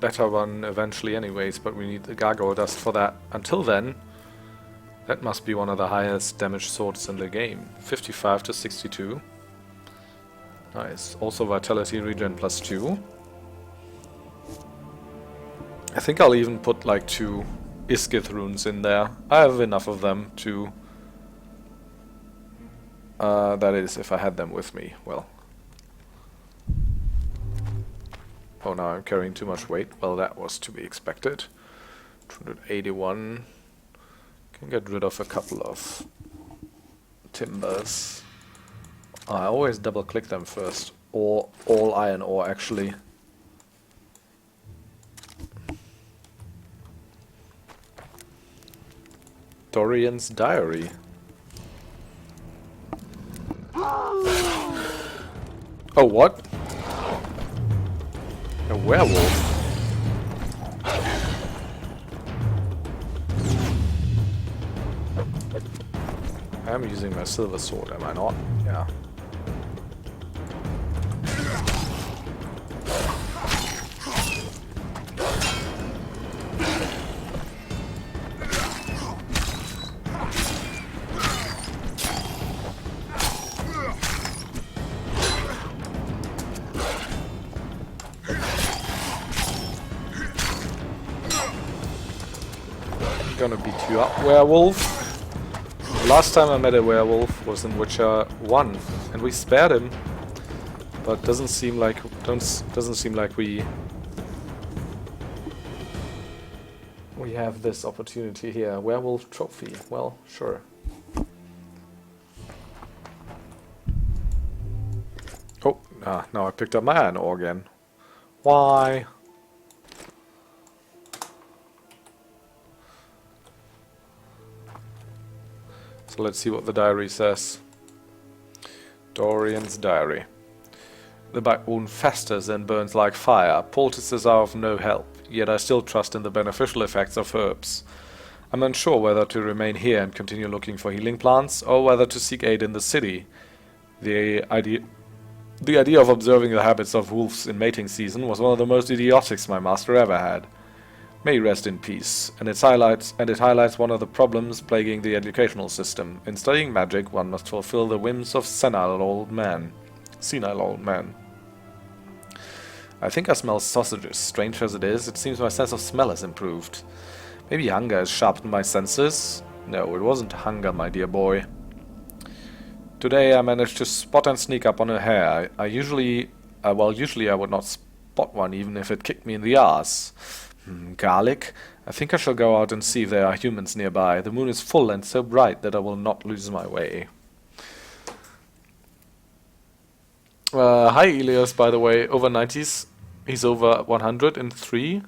better one eventually anyways, but we need the Gargoyle dust for that. Until then, that must be one of the highest damage swords in the game. 55 to 62. Nice. Also Vitality Regen +2. I think I'll even put like 2 Iskith runes in there. I have enough of them to... that is, if I had them with me. Well. Oh, now I'm carrying too much weight. Well, that was to be expected. 281. Can get rid of a couple of timbers. I always double click them first. Or all iron ore, actually. Dorian's Diary. Oh, what? A werewolf? I'm using my silver sword, am I not? Yeah. Gonna beat you up, werewolf. Last time I met a werewolf was in Witcher 1, and we spared him. But doesn't seem like we have this opportunity here. Werewolf trophy. Well, sure. Oh, now I picked up my iron ore again. Why? So let's see what the diary says. Dorian's diary. The backwound festers and burns like fire. Poultices are of no help, yet I still trust in the beneficial effects of herbs. I'm unsure whether to remain here and continue looking for healing plants, or whether to seek aid in the city. The idea of observing the habits of wolves in mating season was one of the most idiotics my master ever had. May he rest in peace, and it highlights one of the problems plaguing the educational system. In studying magic, one must fulfill the whims of senile old men. I think I smell sausages. Strange as it is, it seems my sense of smell has improved. Maybe hunger has sharpened my senses? No, it wasn't hunger, my dear boy. Today I managed to spot and sneak up on a hare. Usually I would not spot one even if it kicked me in the arse. Garlic? I think I shall go out and see if there are humans nearby. The moon is full and so bright that I will not lose my way. Hi Elias, by the way, over 90s. He's over 103.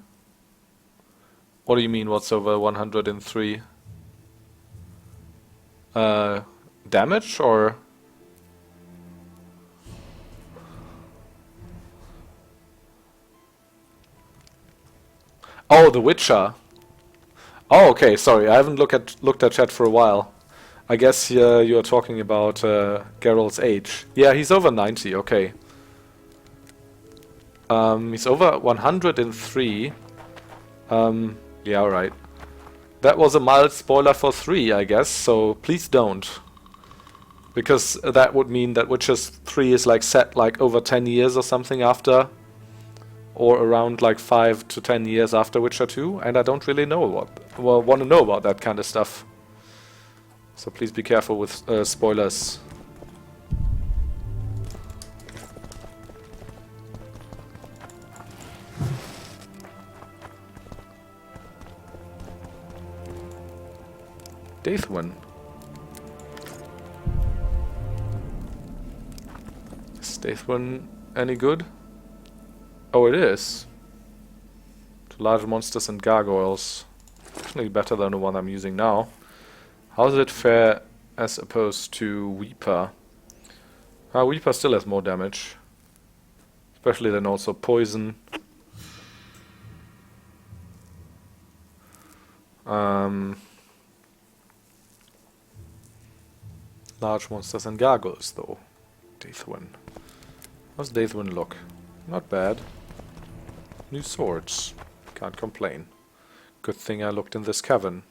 What do you mean, what's over 103? Damage, or? Oh, The Witcher. Oh, okay, sorry, I haven't looked at chat for a while. I guess you're talking about Geralt's age. Yeah, he's over 90, okay. He's over 103. Yeah, alright. That was a mild spoiler for 3, I guess, so please don't. Because that would mean that Witcher 3 is like set like over 10 years or something after, or around like 5 to 10 years after Witcher 2, and I don't really know want to know about that kind of stuff. So please be careful with spoilers. Deathwin. Is Daithwin any good? Oh, it is. To large monsters and gargoyles. Definitely better than the one I'm using now. How does it fare as opposed to Weeper? Weeper still has more damage. Especially then also poison. Large monsters and gargoyles though. Daithwin. How's Daithwin look? Not bad. New swords. Can't complain. Good thing I looked in this cavern.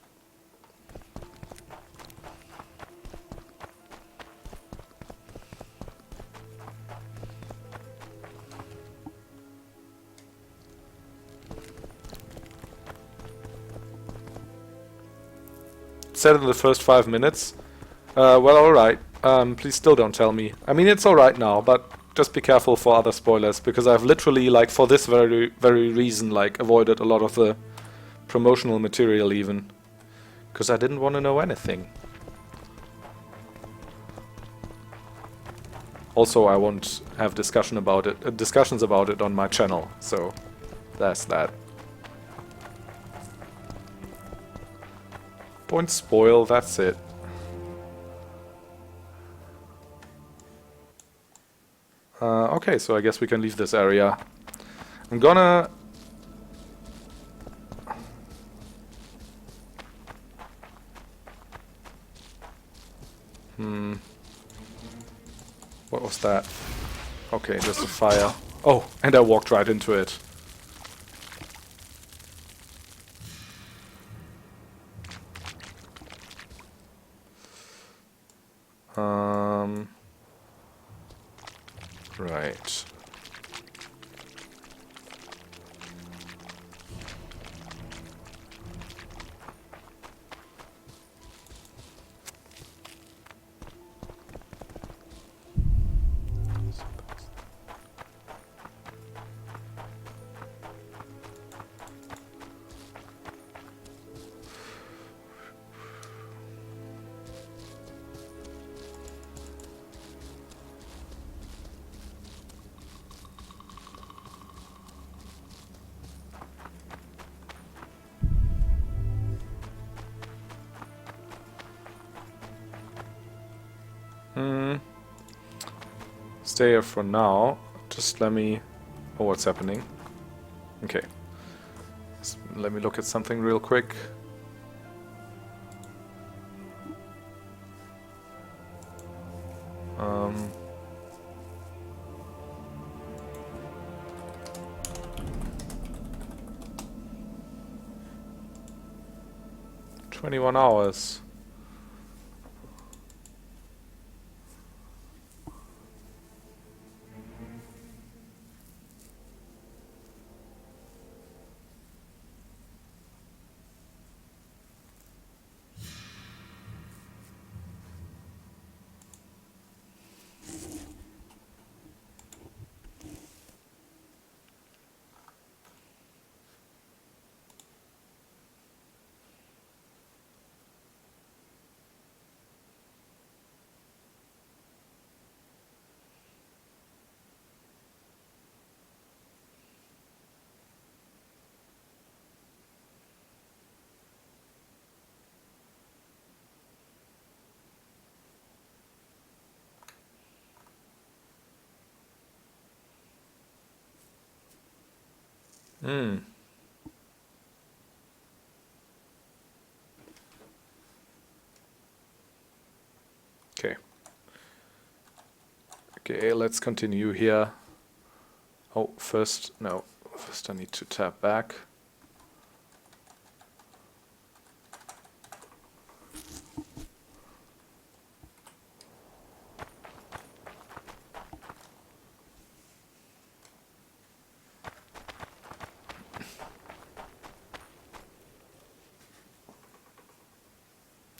Said in the first 5 minutes. Well, alright. Please still don't tell me. I mean, it's alright now, but just be careful for other spoilers, because I've literally, like, for this very reason, like, avoided a lot of the promotional material even. Because I didn't want to know anything. Also, I won't have discussions about it on my channel, so that's that. Don't spoil, that's it. Okay, so I guess we can leave this area. I'm gonna... What was that? Okay, just a fire. Oh, and I walked right into it. Right. Stay here for now. Just let me... Oh, what's happening? Okay. Let me look at something real quick. Um... 21 hours. Okay. Okay, let's continue here. Oh, first I need to tap back.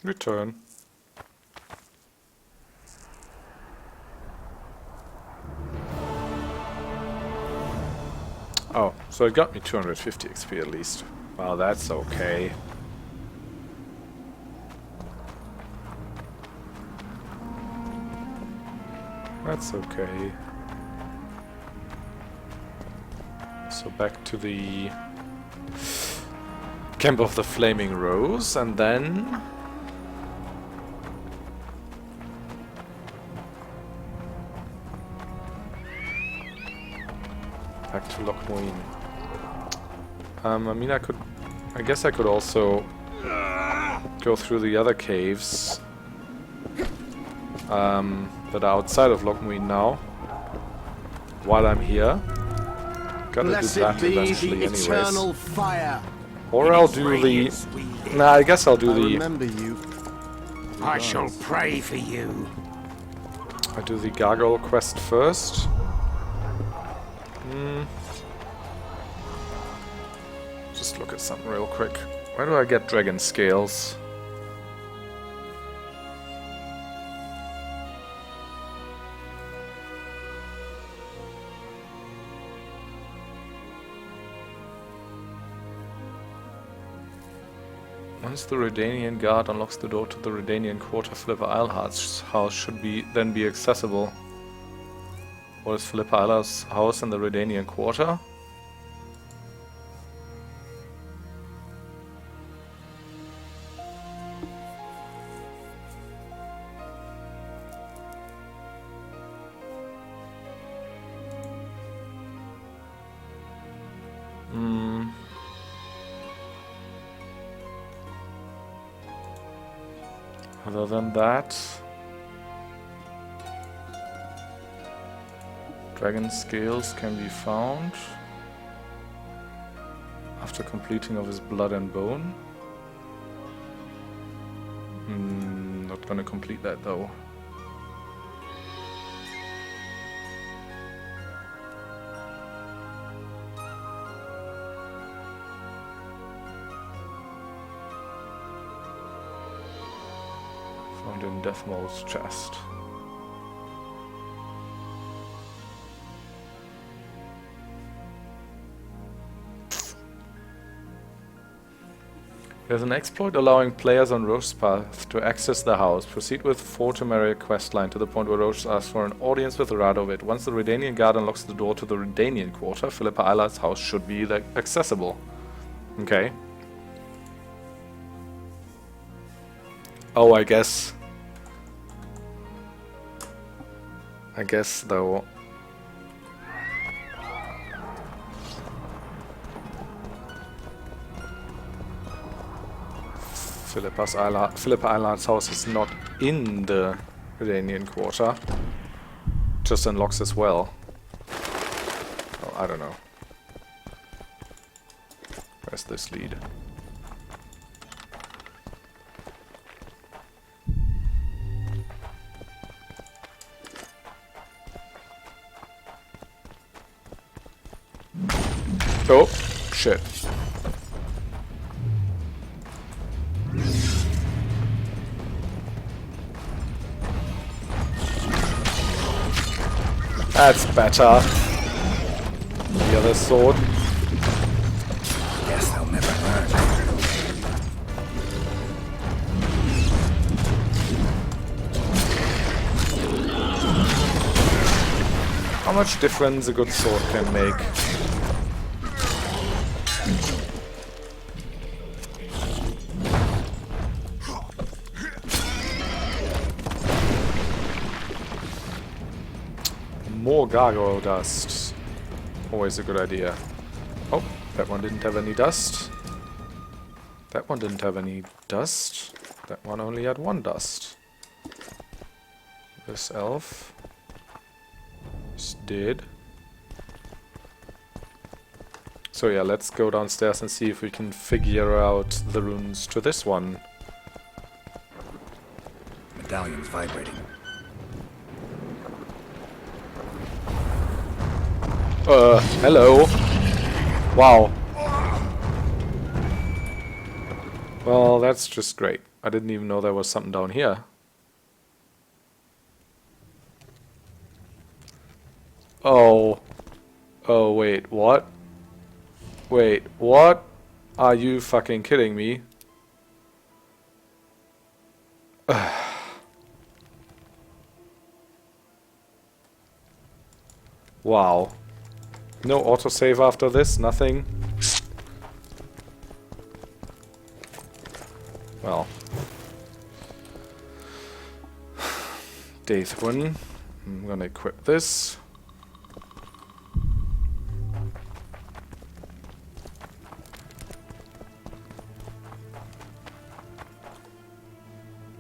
Return. Oh, so it got me 250 XP at least. Wow, that's okay. That's okay. So back to the Camp of the Flaming Rose, and then back to Lochmoine. I mean, I guess I could also go through the other caves that are outside of Lochmoine now, while I'm here. Gotta do that eventually anyways. Fire. Or I'll do the... Nah, I guess I'll do the... Remember you. I shall pray for you. I do the Gargoyle quest first. Just look at something real quick. Where do I get dragon scales? Once the Redanian guard unlocks the door to the Redanian quarter, Philippa Eilhart's house should then be accessible. What is Philippa Eilhart's house in the Redanian quarter? Other than that, dragon scales can be found after completing of his blood and bone. Not gonna complete that though. Found in Deathmold's chest. There's an exploit allowing players on Roche's path to access the house. Proceed with Fortimeria questline to the point where Roche asks for an audience with Radovid. Once the Redanian guard unlocks the door to the Redanian quarter, Philippa Eilhart's house should be accessible. Okay. Oh, I guess though. Philippa Eilhart's house is not in the Redanian quarter. Just unlocks as well. Oh, I don't know. Where's this lead? Oh, shit. That's better. The other sword. Guess they'll never learn. How much difference a good sword can make? More gargoyle dust. Always a good idea. Oh, that one didn't have any dust. That one didn't have any dust. That one only had one dust. This elf is dead. So yeah, let's go downstairs and see if we can figure out the runes to this one. Medallion's vibrating. Hello. Wow. Well, that's just great. I didn't even know there was something down here. Oh. Oh, wait, what? Wait, what? Are you fucking kidding me? Wow. No autosave after this, nothing. Well. Daithwin. I'm gonna equip this.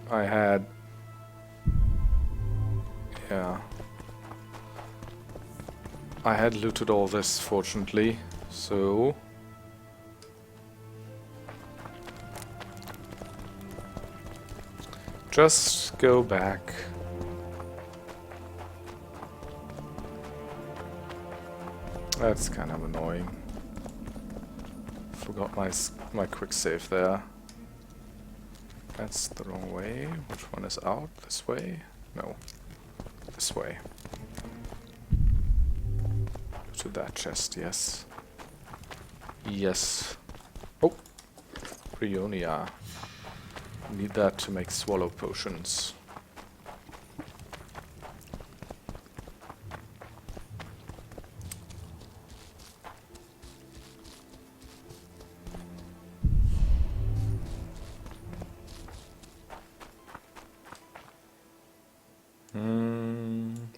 I had... yeah. I had looted all this, fortunately, so... just go back. That's kind of annoying. Forgot my quick save there. That's the wrong way. Which one is out? This way? No. This way. To that chest, yes. Yes. Oh! Brionia. Need that to make swallow potions.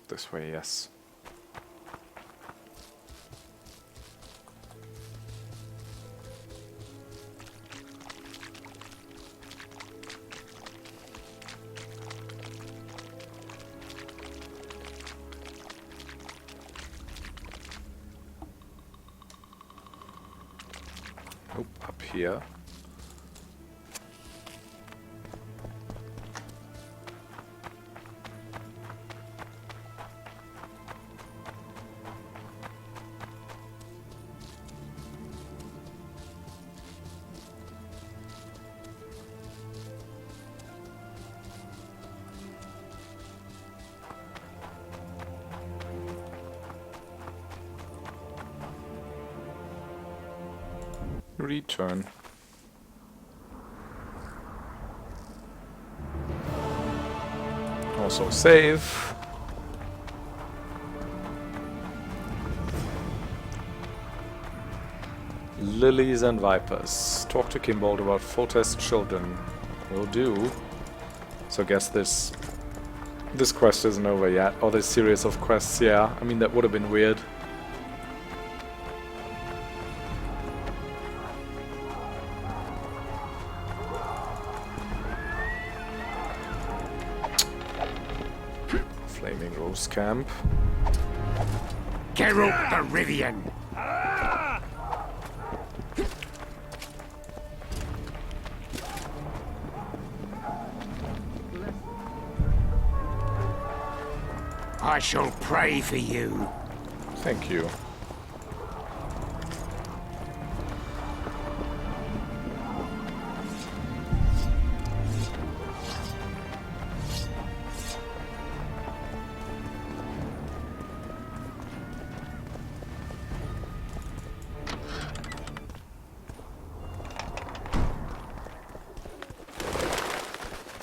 This way, yes. Oh, up here. Return. Also save. Lilies and Vipers. Talk to Kimbold about Foltest's children. Will do. So I guess this quest isn't over yet. Or this series of quests, yeah. I mean, that would have been weird. Flaming Rose Camp. Geralt the Rivian! I shall pray for you. Thank you.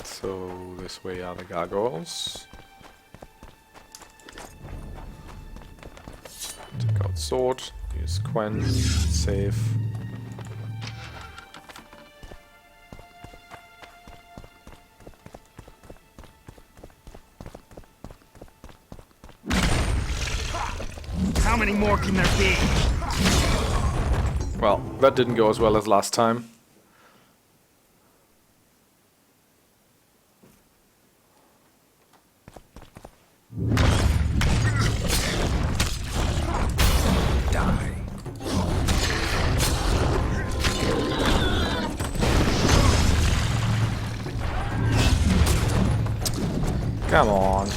So this way are the gargoyles. Take out sword, use Quen, save. How many more can there be? Well, that didn't go as well as last time. Come on.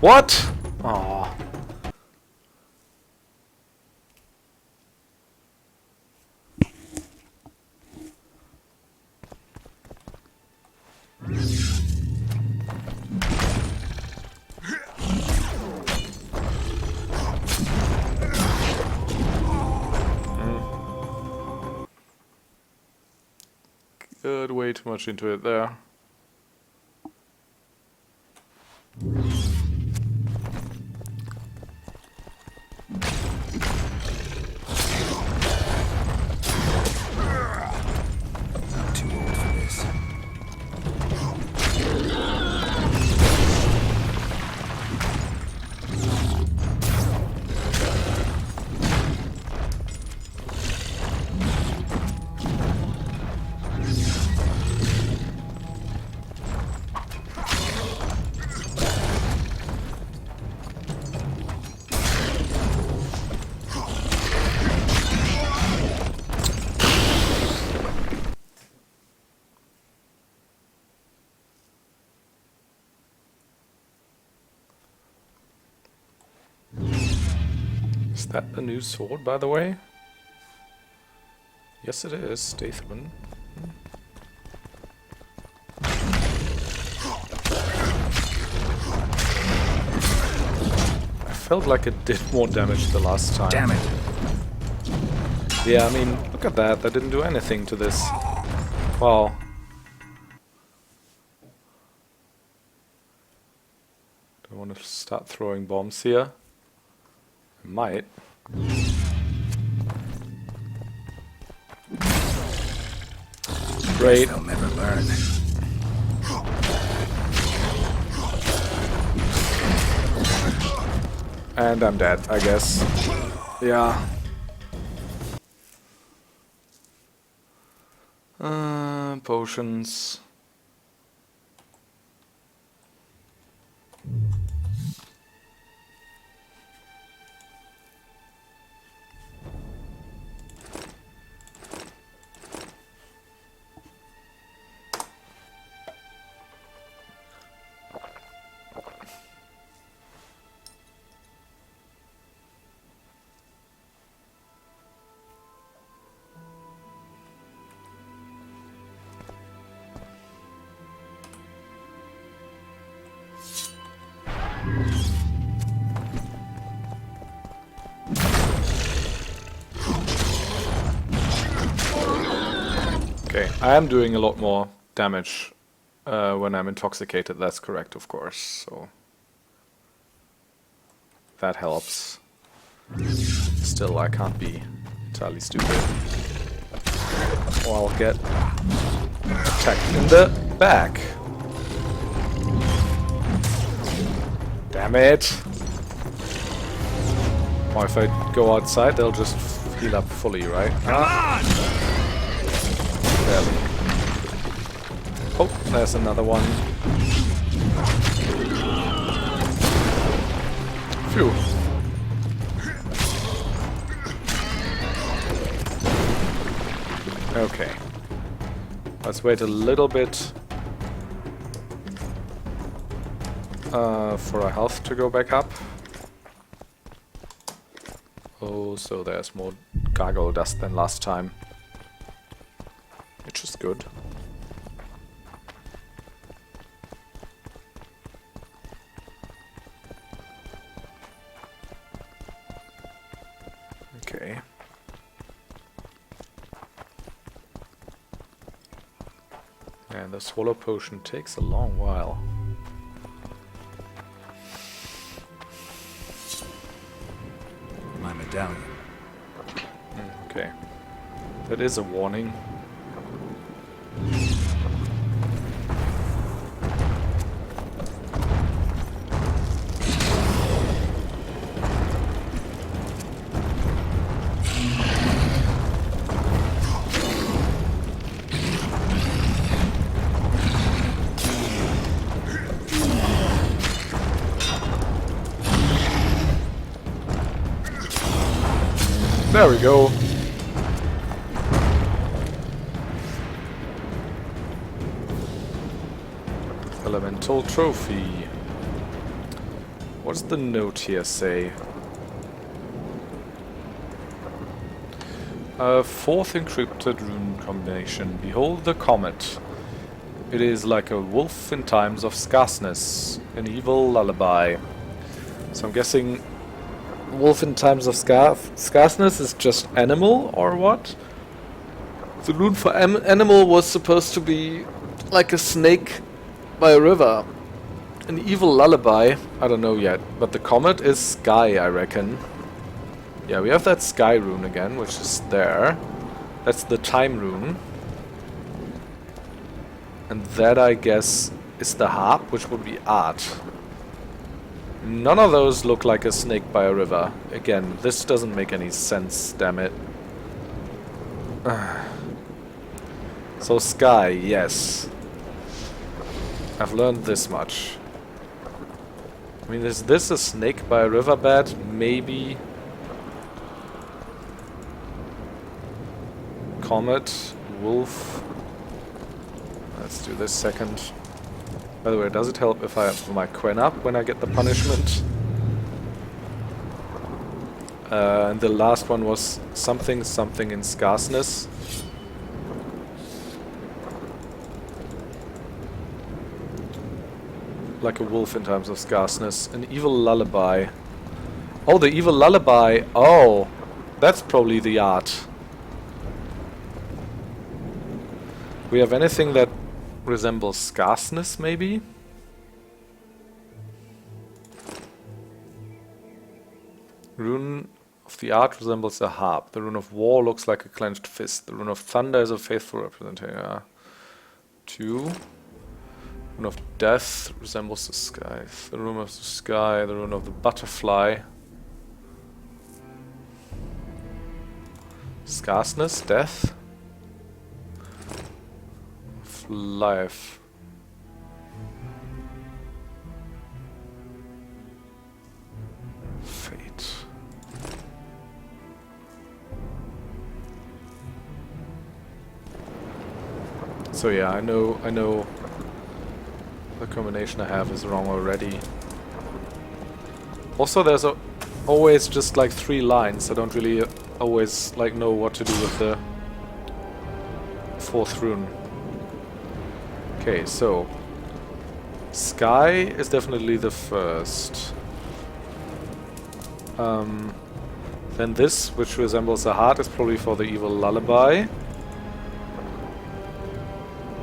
What? Aw. Put way too much into it there. I'm too old for this. Is that the new sword, by the way? Yes, it is, Stathaman. I felt like it did more damage the last time. Damn it! Yeah, I mean, look at that. That didn't do anything to this. Wow. Do I want to start throwing bombs here? I might. Great. They'll never learn. And I'm dead, I guess. Yeah. Potions. Okay, I am doing a lot more damage when I'm intoxicated, that's correct, of course, so that helps. Still, I can't be entirely stupid. Or I'll get attacked in the back. Damn it! Or if I go outside, they'll just heal up fully, right? Barely. Oh, there's another one. Phew. Okay. Let's wait a little bit for our health to go back up. Oh, so there's more gargoyle dust than last time. Which is good. Okay. And the swallow potion takes a long while. My medallion. Okay. That is a warning. There we go. Elemental trophy. What's the note here say? Fourth encrypted rune combination. Behold the comet. It is like a wolf in times of scarceness, an evil lullaby. So I'm guessing wolf in times of scarceness is just animal, or what? The rune for animal was supposed to be like a snake by a river. An evil lullaby. I don't know yet. But the comet is sky, I reckon. Yeah, we have that sky rune again, which is there. That's the time rune. And that, I guess, is the harp, which would be art. None of those look like a snake by a river. Again, this doesn't make any sense, damn it. So sky, yes. I've learned this much. I mean, is this a snake by a riverbed? Maybe. Comet, wolf. Let's do this second. By the way, does it help if I have my Quen up when I get the punishment? And the last one was something in scarceness. Like a wolf in terms of scarceness. An evil lullaby. Oh, the evil lullaby. Oh, that's probably the art. We have anything that resembles scarceness, maybe? Rune of the art resembles a harp. The rune of war looks like a clenched fist. The rune of thunder is a faithful representation. 2. Rune of death resembles the sky. The rune of the sky, the rune of the butterfly. Scarceness, death. Of life. Fate. So yeah, I know the combination I have is wrong already. Also, there's always just like 3 lines. I don't really always like know what to do with the 4th rune. Okay, so sky is definitely the first. Then this, which resembles a heart, is probably for the evil lullaby.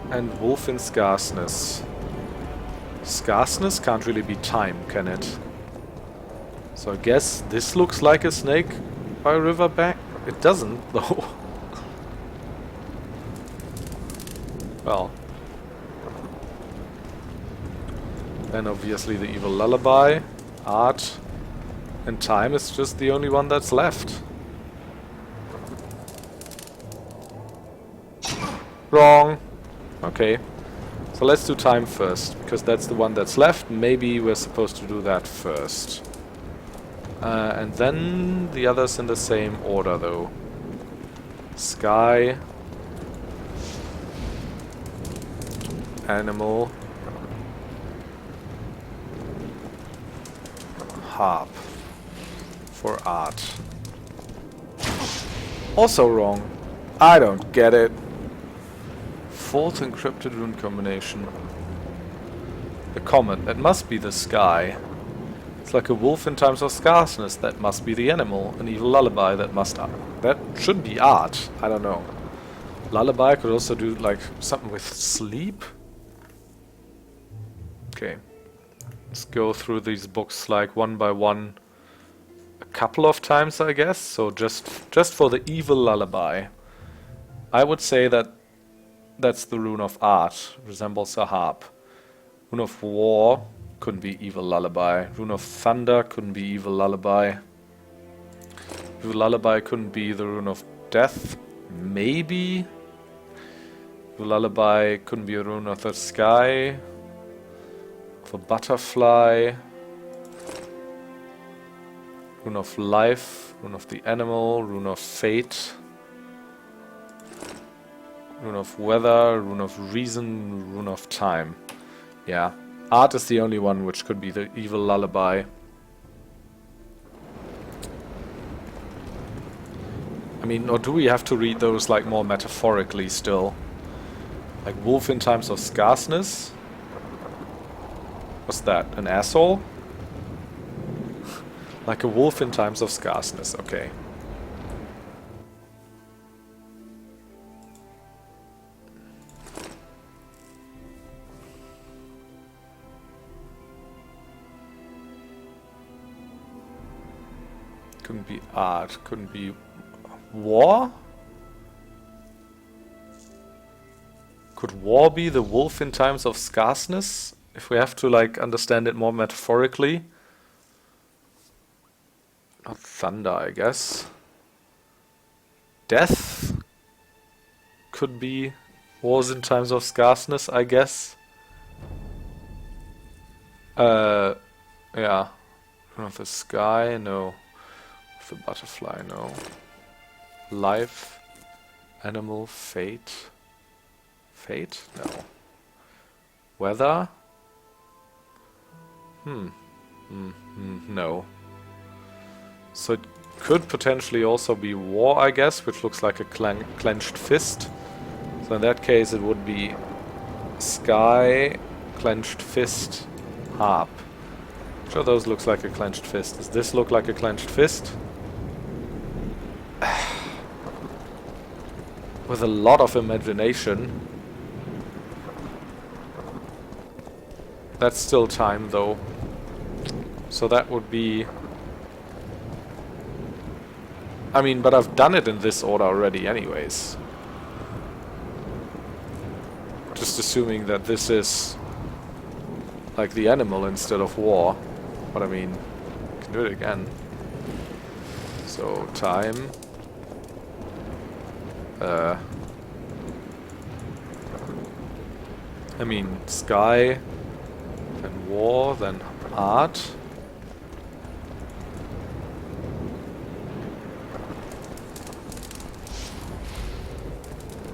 And wolf in scarceness. Scarceness can't really be time, can it? So I guess this looks like a snake by a riverbank. It doesn't, though. Well. Then obviously the evil lullaby, art, and time is just the only one that's left. Wrong. Okay. So let's do time first, because that's the one that's left. Maybe we're supposed to do that first. And then the others in the same order, though. Sky. Animal. Harp. For art. Also wrong. I don't get it. 4th encrypted rune combination. The comet, that must be the sky. It's like a wolf in times of scarceness, that must be the animal. An evil lullaby, that should be art. I don't know. Lullaby could also do like something with sleep. Okay. Let's go through these books like one by one a couple of times, I guess. So just for the evil lullaby. I would say that that's the rune of art, resembles a harp. Rune of war couldn't be evil lullaby. Rune of thunder couldn't be evil lullaby. Evil lullaby couldn't be the rune of death. Maybe. Evil lullaby couldn't be a rune of the sky. Of a butterfly. Rune of life. Rune of the animal. Rune of fate. Rune of weather, rune of reason, rune of time. Yeah. Art is the only one which could be the evil lullaby. I mean, or do we have to read those like more metaphorically still? Like wolf in times of scarceness? What's that? An asshole? Like a wolf in times of scarceness, okay. Couldn't be art. Couldn't be war? Could war be the wolf in times of scarceness? If we have to like understand it more metaphorically. Not thunder, I guess. Death could be wars in times of scarceness, I guess. Yeah. Of the sky, no. Of the butterfly, no. Life, animal, fate. Fate? No. Weather? No. So it could potentially also be war, I guess, which looks like a clenched fist. So in that case it would be sky, clenched fist, harp. Which of those looks like a clenched fist? Does this look like a clenched fist? With a lot of imagination. That's still time though. So that would be... I mean, but I've done it in this order already anyways. Just assuming that this is like the animal instead of war. But I mean, you can do it again. So, time. I mean, sky, then war, then art.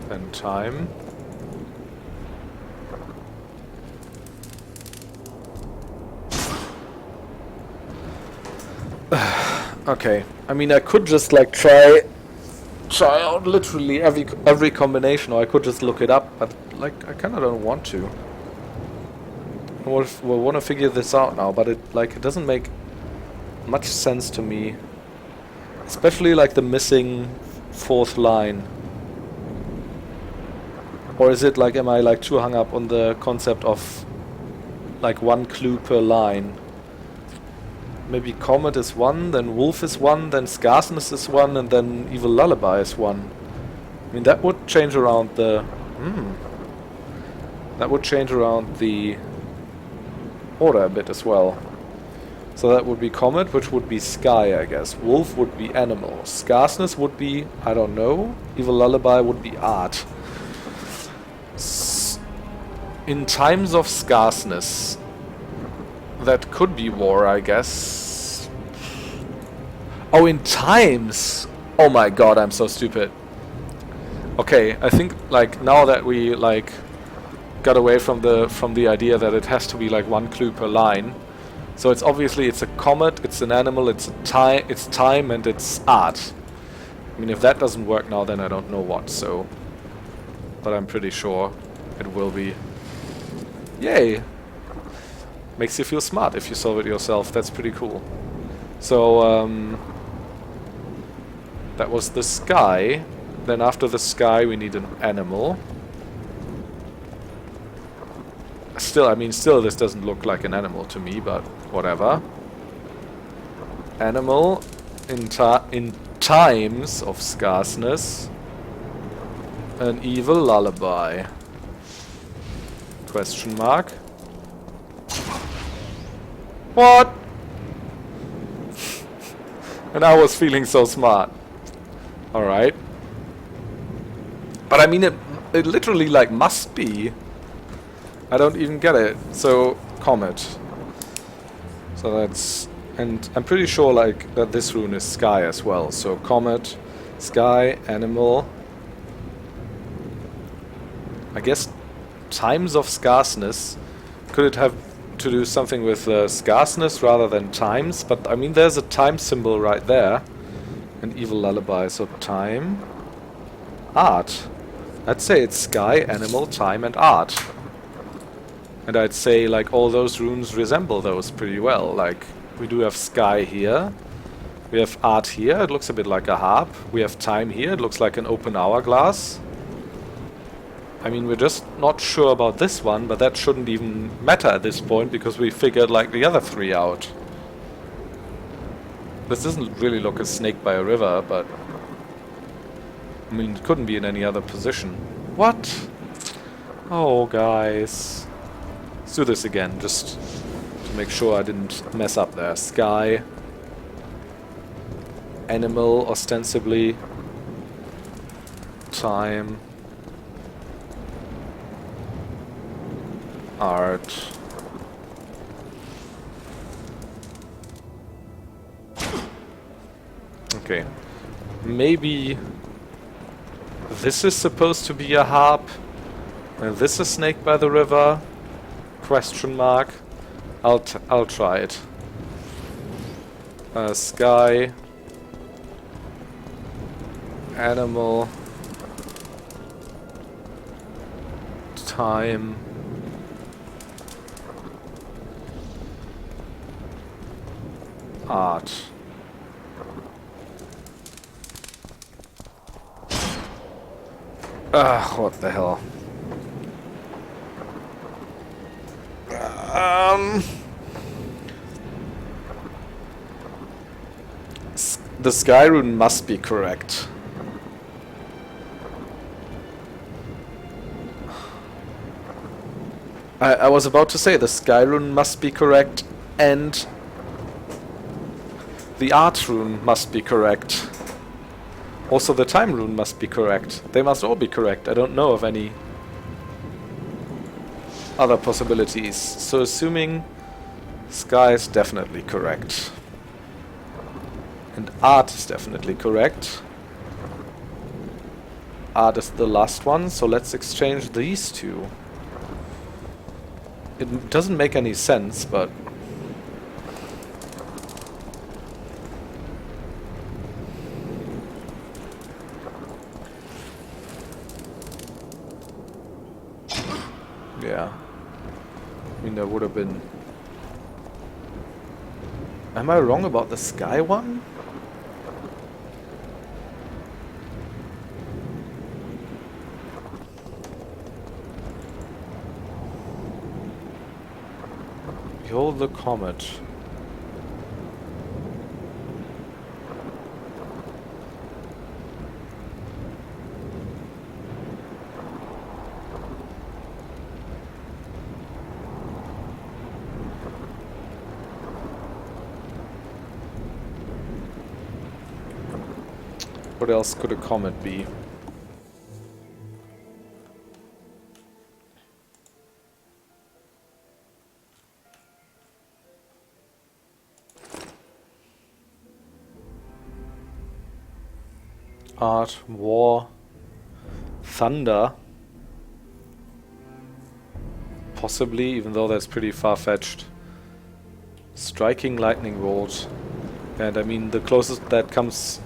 Then time. Okay, I mean I could just like try out literally every combination, or I could just look it up, but like I kinda don't want to. We'll want to figure this out now, but it doesn't make much sense to me. Especially like the missing fourth line. Or is it like, am I like too hung up on the concept of like one clue per line? Maybe Comet is 1, then Wolf is 1, then Scarceness is 1, and then Evil Lullaby is 1. I mean, that would change around the... That would change around the order a bit as well. So that would be Comet, which would be Sky, I guess. Wolf would be Animal. Scarceness would be, I don't know. Evil Lullaby would be Art. In times of scarceness, that could be war, I guess. Oh, in times! Oh my god, I'm so stupid. Okay, I think like now that we like got away from the idea that it has to be like one clue per line. So it's obviously it's a comet, it's an animal, it's time, and it's art. I mean, if that doesn't work now, then I don't know what. So, but I'm pretty sure it will be. Yay! Makes you feel smart if you solve it yourself. That's pretty cool. So, that was the sky. Then after the sky we need an animal. Still, I mean, still this doesn't look like an animal to me, but whatever. Animal in times of scarceness. An evil lullaby. Question mark. What? And I was feeling so smart. Alright. But I mean, it literally like must be. I don't even get it. So, comet. So that's... And I'm pretty sure like that this rune is sky as well. So comet, sky, animal. I guess times of scarceness. Could it have to do something with scarceness rather than times? But I mean, there's a time symbol right there. An evil lullaby. So time, art. I'd say it's sky, animal, time, and art. And I'd say like all those runes resemble those pretty well. Like we do have sky here. We have art here. It looks a bit like a harp. We have time here. It looks like an open hourglass. I mean, we're just not sure about this one, but that shouldn't even matter at this point because we figured like the other three out. This doesn't really look a snake by a river, but... I mean, it couldn't be in any other position. What? Oh, guys. Let's do this again, just to make sure I didn't mess up there. Sky. Animal, ostensibly. Time. Art. Okay. Maybe this is supposed to be a harp. And this is snake by the river? Question mark. I'll try it. Sky. Animal. Time. Art. What the hell? The sky rune must be correct. I was about to say the sky rune must be correct and the art rune must be correct. Also the time rune must be correct. They must all be correct. I don't know of any other possibilities. So assuming sky is definitely correct. And art is definitely correct. Art is the last one, so let's exchange these two. It doesn't make any sense, but... yeah. I mean, there would have been... Am I wrong about the sky one? Behold the comet. What else could a comet be? Art, war, thunder. Possibly, even though that's pretty far-fetched. Striking lightning bolt. And I mean, the closest that comes...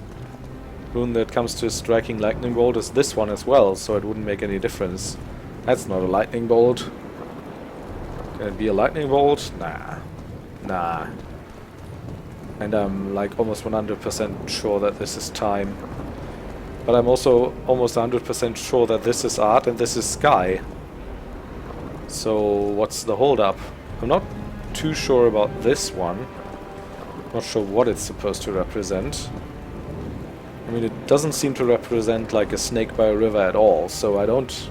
rune that comes to a striking lightning bolt is this one as well, so it wouldn't make any difference. That's not a lightning bolt. Can it be a lightning bolt? Nah. Nah. And I'm like almost 100% sure that this is time. But I'm also almost 100% sure that this is art and this is sky. So what's the holdup? I'm not too sure about this one. Not sure what it's supposed to represent. I mean, it doesn't seem to represent like a snake by a river at all, so I don't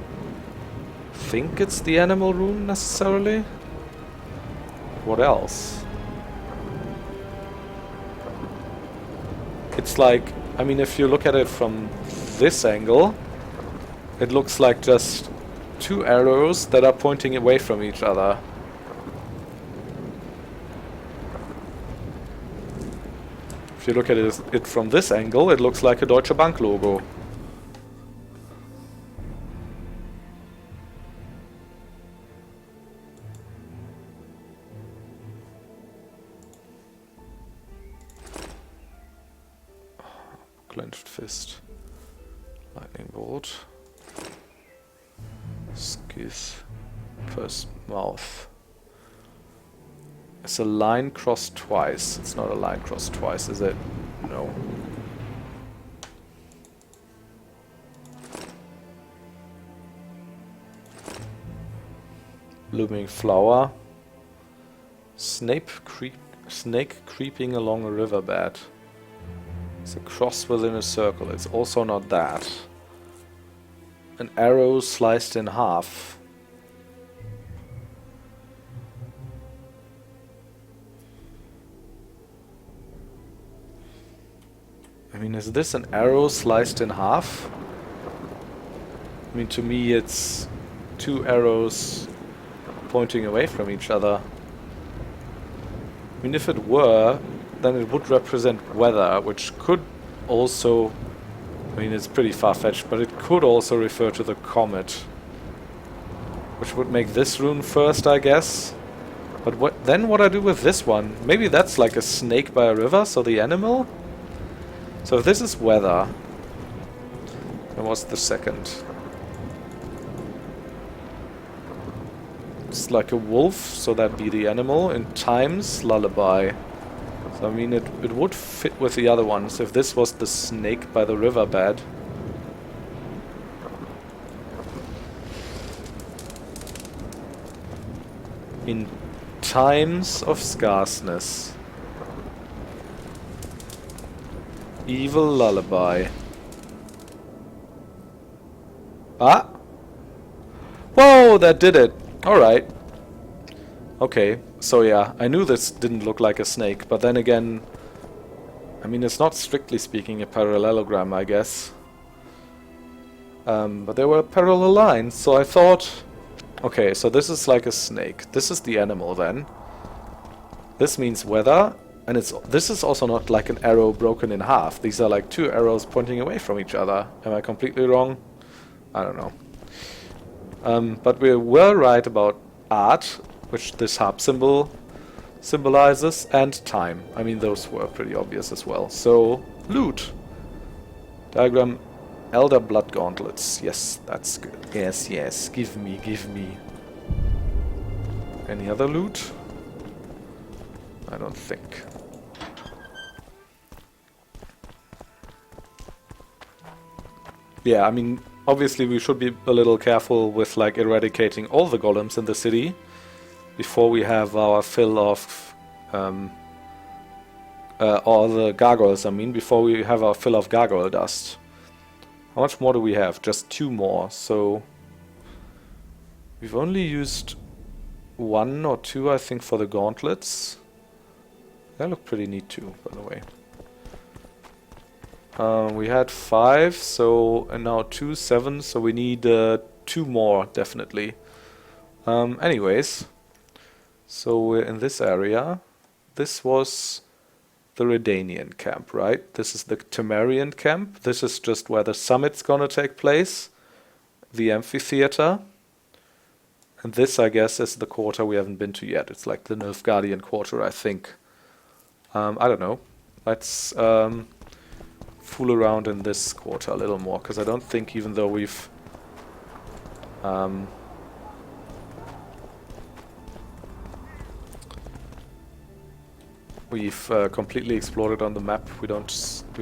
think it's the animal rune necessarily. What else? It's like, I mean, if you look at it from this angle, it looks like just two arrows that are pointing away from each other. If you look at it from this angle, it looks like a Deutsche Bank logo. Clenched fist. Lightning bolt. Skith. First mouth. It's a line crossed twice. It's not a line crossed twice, is it? No. Blooming flower. Snake creeping along a riverbed. It's a cross within a circle. It's also not that. An arrow sliced in half. I mean, is this an arrow sliced in half? I mean, to me it's two arrows pointing away from each other. I mean, if it were, then it would represent weather, which could also... I mean, it's pretty far-fetched, but it could also refer to the comet. Which would make this rune first, I guess. But what I do with this one? Maybe that's like a snake by a river, so the animal? So if this is weather, then what's the second? It's like a wolf, so that'd be the animal. In times, lullaby. So I mean, it would fit with the other ones if this was the snake by the riverbed. In times of scarceness. Evil lullaby. Ah! Whoa, that did it! Alright. Okay, so yeah, I knew this didn't look like a snake, but then again... I mean, it's not strictly speaking a parallelogram, I guess. But there were parallel lines, so I thought... Okay, so this is like a snake. This is the animal then. This means weather. And this is also not like an arrow broken in half. These are like two arrows pointing away from each other. Am I completely wrong? I don't know. But we were right about art, which this harp symbol symbolizes, and time. I mean, those were pretty obvious as well. So, loot. Diagram, Elder Blood Gauntlets. Yes, that's good. Yes, yes. Give me, give me. Any other loot? I don't think. Yeah, I mean, obviously we should be a little careful with like eradicating all the golems in the city before we have our fill of all the gargoyles, I mean, before we have our fill of gargoyle dust. How much more do we have? Just 2 more, so we've only used 1 or 2, I think, for the gauntlets. They look pretty neat too, by the way. We had 5, so and now 2, 7, so we need 2 more, definitely. Anyways, so we're in this area. This was the Redanian camp, right? This is the Temerian camp. This is just where the summit's gonna take place. The amphitheater. And this, I guess, is the quarter we haven't been to yet. It's like the Nilfgaardian quarter, I think. I don't know. Let's fool around in this quarter a little more, because I don't think, even though we've completely explored it on the map, we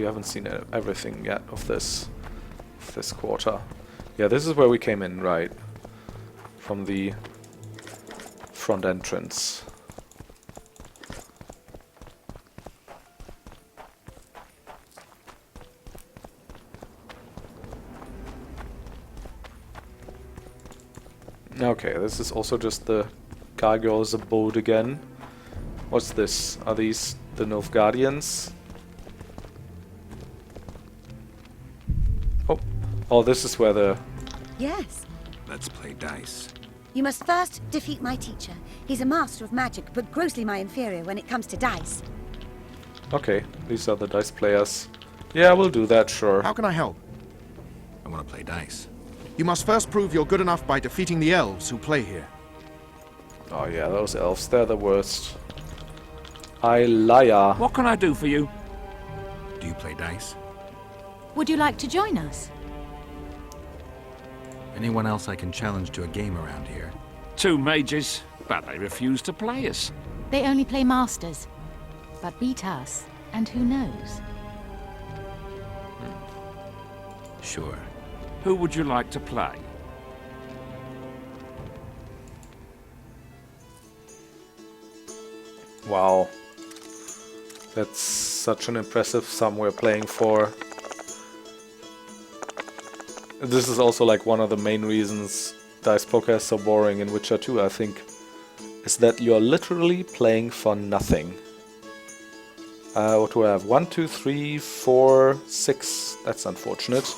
haven't seen everything yet of this quarter. Yeah, this is where we came in, right? From the front entrance. Okay, this is also just the Gargoyle's abode again. What's this? Are these the Nilfgaardians? Oh, this is where the... Yes. Let's play dice. You must first defeat my teacher. He's a master of magic, but grossly my inferior when it comes to dice. Okay, these are the dice players. Yeah, we'll do that, sure. How can I help? I want to play dice. You must first prove you're good enough by defeating the elves who play here. Oh yeah, those elves, they're the worst. I liar. What can I do for you? Do you play dice? Would you like to join us? Anyone else I can challenge to a game around here? 2 mages, but they refuse to play us. They only play masters. But beat us, and who knows? Sure. Who would you like to play? Wow. That's such an impressive sum we're playing for. This is also like one of the main reasons Dice Poker is so boring in Witcher 2, I think, is that you're literally playing for nothing. What do I have? 1, 2, 3, 4, 6. That's unfortunate.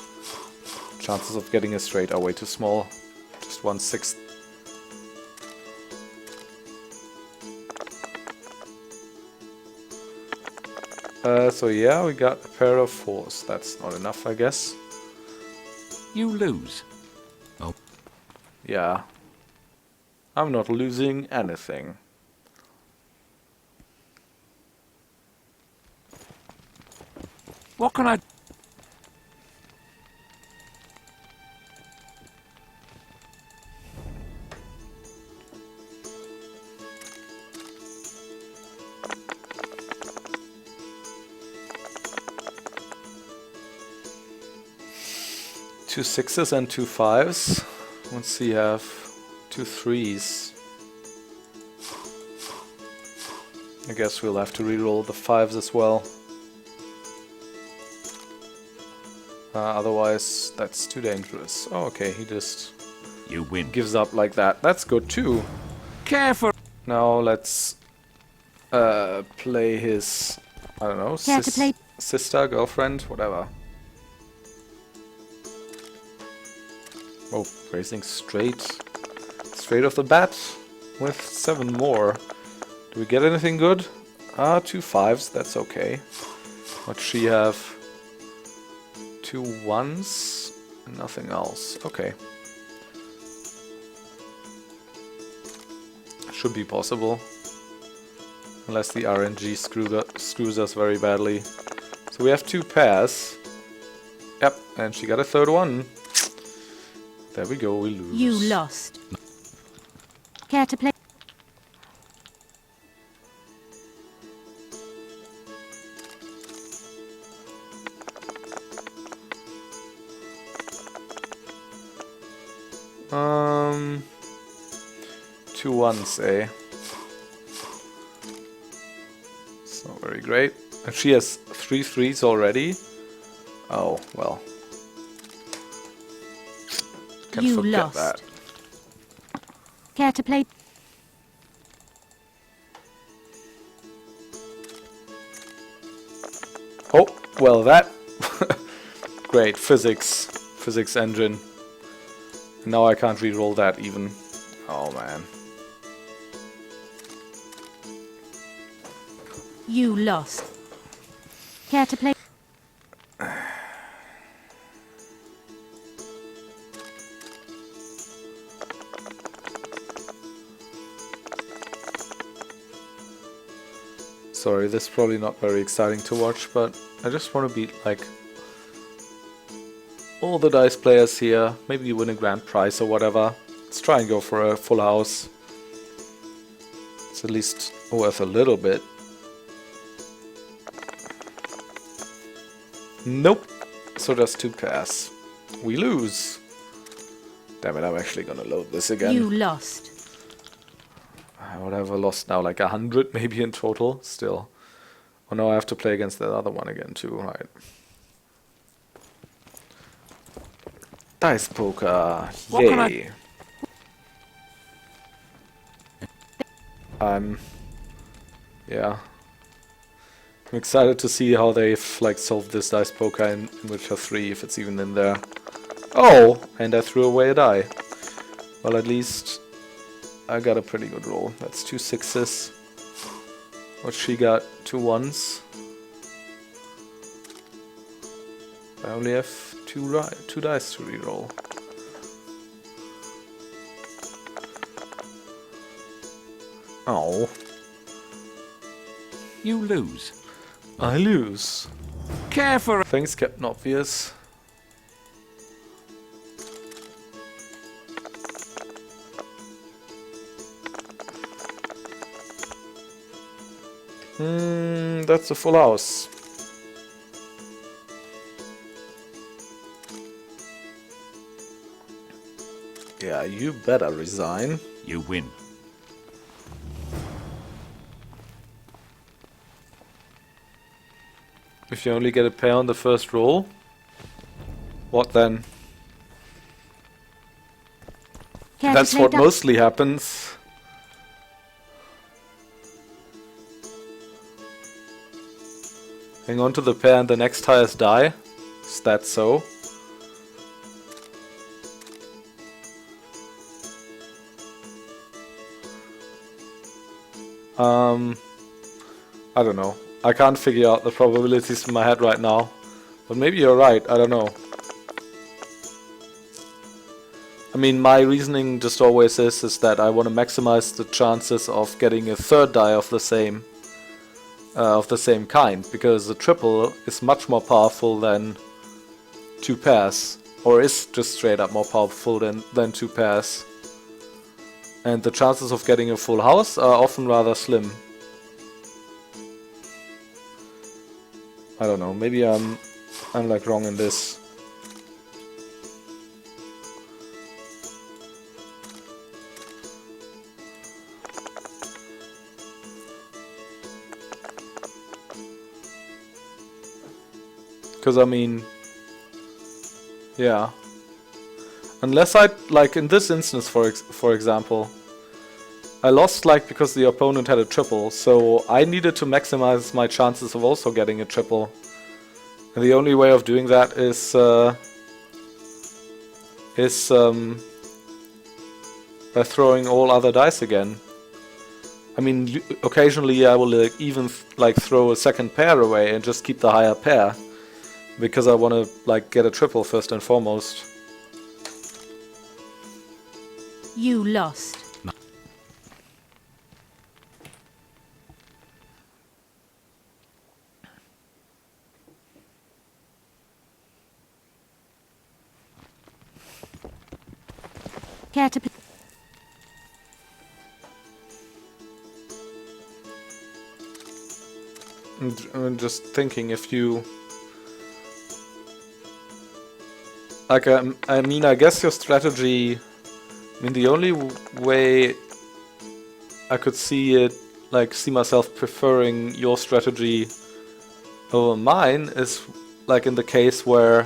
Chances of getting a straight are way too small. Just 1/6. So yeah, we got a pair of 4s. That's not enough, I guess. You lose. Oh. Yeah. I'm not losing anything. What can I... Two 6s and 2 5s. Let's see, I have 2 3s. I guess we'll have to reroll the 5s as well. Otherwise, that's too dangerous. Oh, okay, he just You win. gives up like that. That's good too. Careful. Now let's play his, I don't know, Care to play? sister, girlfriend, whatever. Oh, racing straight off the bat with 7 more. Do we get anything good? 2 5s, that's okay. What she have? 2 1s, and nothing else. Okay. Should be possible. Unless the RNG screws us very badly. So we have 2 pairs. Yep, and she got a 3rd one. There we go, we lose. You lost. Care to play? Two 1s, eh? It's not very great. And she has 3 3s already. Oh, well. Can You forget lost. that. Care to play? Oh, well that... Great, physics. Physics engine. Now I can't re-roll that even. Oh man. You lost. Care to play? Sorry, this is probably not very exciting to watch, but I just want to beat, like, all the dice players here. Maybe win a grand prize or whatever. Let's try and go for a full house. It's at least worth a little bit. Nope. So just 2 pairs. We lose. Damn it, I'm actually gonna load this again. You lost. I would have lost now like 100 maybe in total, still. Oh no, I have to play against that other one again too, right. Dice poker, yay. Yeah. I'm excited to see how they've like solved this dice poker in Witcher 3, if it's even in there. Oh, and I threw away a die. Well, at least I got a pretty good roll. That's 2 6s. What she got? 2 1s. I only have 2 dice to reroll. Oh. You lose. I lose. Care for... Things kept obvious. That's a full house. Yeah, you better resign. You win. If you only get a pair on the first roll, what then? Care to That's play what du- mostly happens. Hang on to the pair and the next highest die. Is that so? I don't know. I can't figure out the probabilities in my head right now. But maybe you're right, I don't know. I mean, my reasoning just always is that I want to maximize the chances of getting a third die of the same kind, because a triple is much more powerful than two pairs, or is just straight up more powerful than two pairs. And the chances of getting a full house are often rather slim. I don't know, maybe I'm like wrong in this. Because I mean, yeah. Unless I, like in this instance for example, I lost like because the opponent had a triple, so I needed to maximize my chances of also getting a triple. And the only way of doing that is by throwing all other dice again. I mean, occasionally I will even like throw a second pair away and just keep the higher pair, because I want to like get a triple first and foremost. You lost. Care to play? I'm just thinking if you... Like, I mean, I guess your strategy... I mean, the only way I could see it, like, see myself preferring your strategy over mine is, like, in the case where...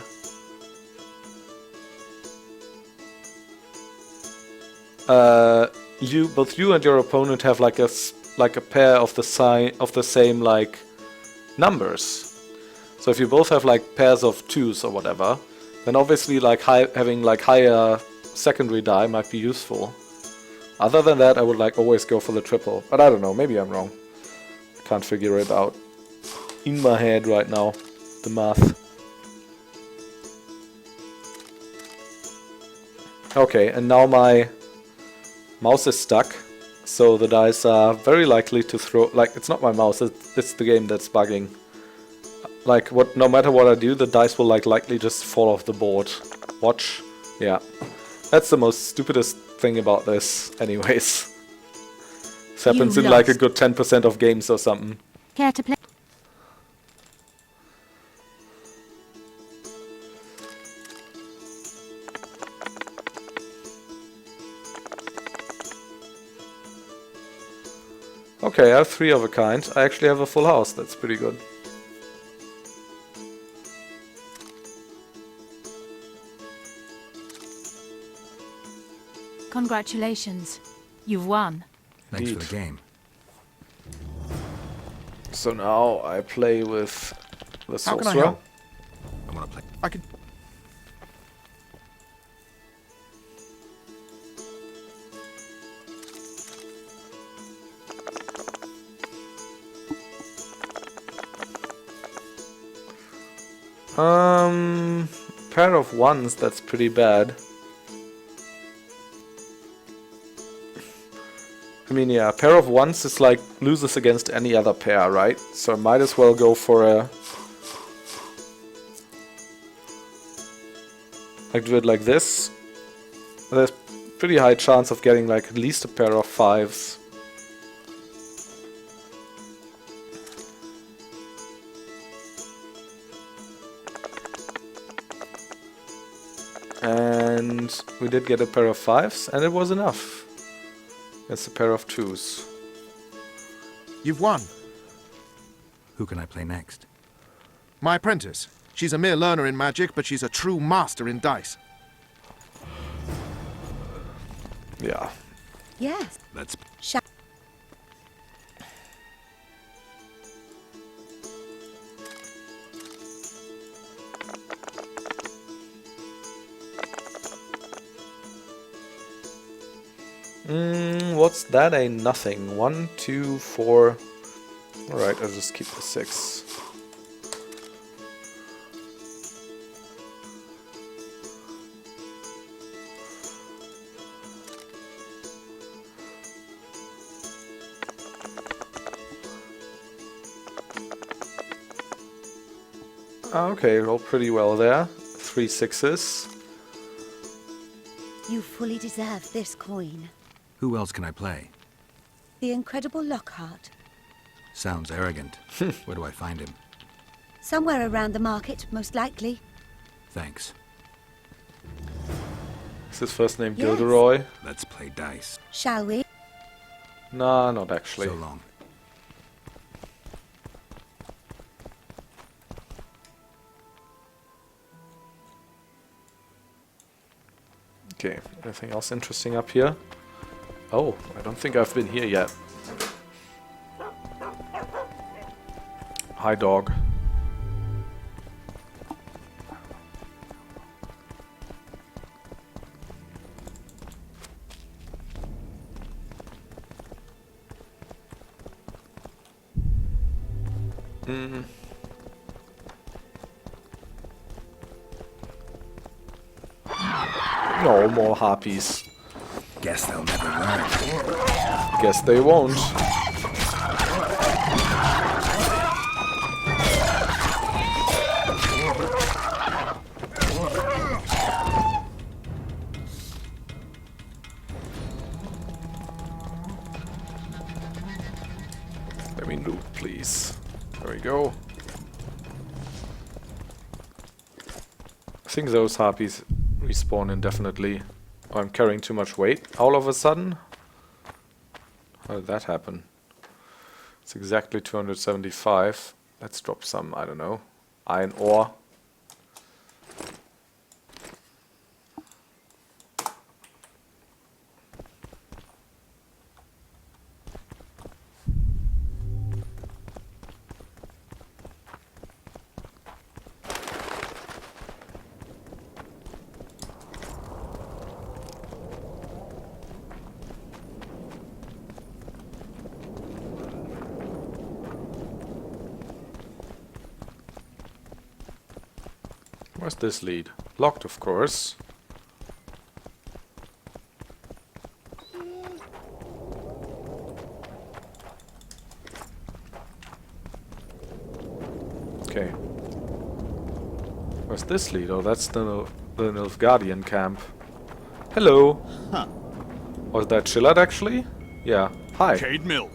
both you and your opponent have like a pair of the same like numbers. So if you both have like pairs of twos or whatever, then obviously like having like higher secondary die might be useful. Other than that, I would like always go for the triple. But I don't know, maybe I'm wrong. I can't figure it out in my head right now, the math. Okay, and now my mouse is stuck, so the dice are very likely to throw... Like, it's not my mouse, it's the game that's bugging. Like, no matter what I do, the dice will like likely just fall off the board. Watch. Yeah. That's the most stupidest thing about this, anyways. This happens in like a good 10% of games or something. Care to play? Okay, I have 3 of a kind. I actually have a full house, that's pretty good. Congratulations. You've won. Thanks for the game. So now I play with the How can I sorcerer. help? I want to play. I could... Pair of ones, that's pretty bad. I mean, yeah, pair of ones is like loses against any other pair, right? So I might as well go for a... Like do it like this. There's pretty high chance of getting like at least a pair of 5s. And we did get a pair of 5s, and it was enough. It's a pair of 2s. You've won. Who can I play next? My apprentice. She's a mere learner in magic, but she's a true master in dice. Yeah. Yes. Let's... What's that? A nothing. 1, 2, 4. Alright, I'll just keep the 6. Okay, roll pretty well there. 3 6s. You fully deserve this coin. Who else can I play? The incredible Lockhart. Sounds arrogant. Where do I find him? Somewhere around the market, most likely. Thanks. Is his first name Yes. Gilderoy? Let's play dice. Shall we? Nah, not actually. So long. Okay, anything else interesting up here? Oh, I don't think I've been here yet. Hi, dog. No more harpies. Guess they'll never learn. Guess they won't. Let me loot, please. There we go. I think those harpies respawn indefinitely. Oh, I'm carrying too much weight all of a sudden. How did that happen? It's exactly 275. Let's drop some, I don't know, iron ore. Where's this lead? Locked, of course. Okay. Where's this lead? Oh, that's the Nilfgaardian camp. Hello. Huh. Was that Chillard actually? Yeah. Hi. Cade Mill.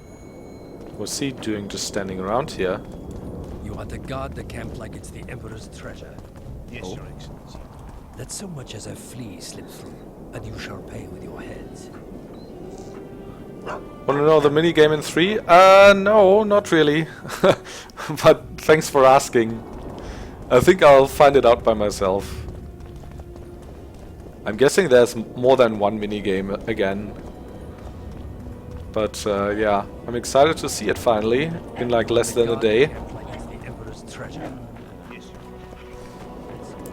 What's he doing just standing around here? You are to guard the camp like it's the Emperor's treasure. Yes, Oh. Your Excellency. Let so much as a flea slip through, and you shall pay with your heads. Wanna know the minigame in 3? No, not really. But thanks for asking. I think I'll find it out by myself. I'm guessing there's more than one minigame again. But yeah, I'm excited to see it finally, in like less than a day.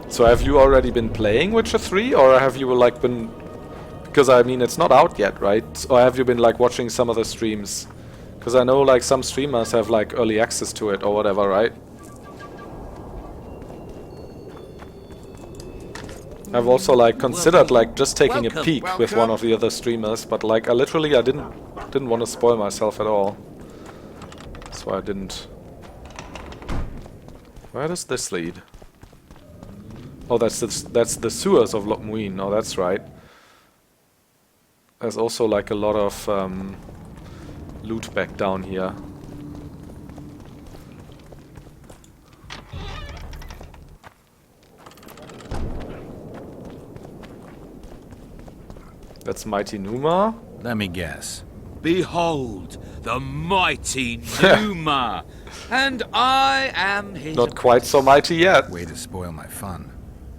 So have you already been playing Witcher 3, or have you like been... Because I mean, it's not out yet, right? Or have you been like watching some of the streams? Because I know like some streamers have like early access to it or whatever, right? I've also like considered like just taking a peek with one of the other streamers, but like I didn't want to spoil myself at all. So I didn't. Where does this lead? Oh, that's the sewers of Lochmuin. Oh, that's right. There's also like a lot of loot back down here. That's Mighty Numa. Let me guess. Behold, the mighty Numa, and I am his... Not quite so mighty yet. Way to spoil my fun.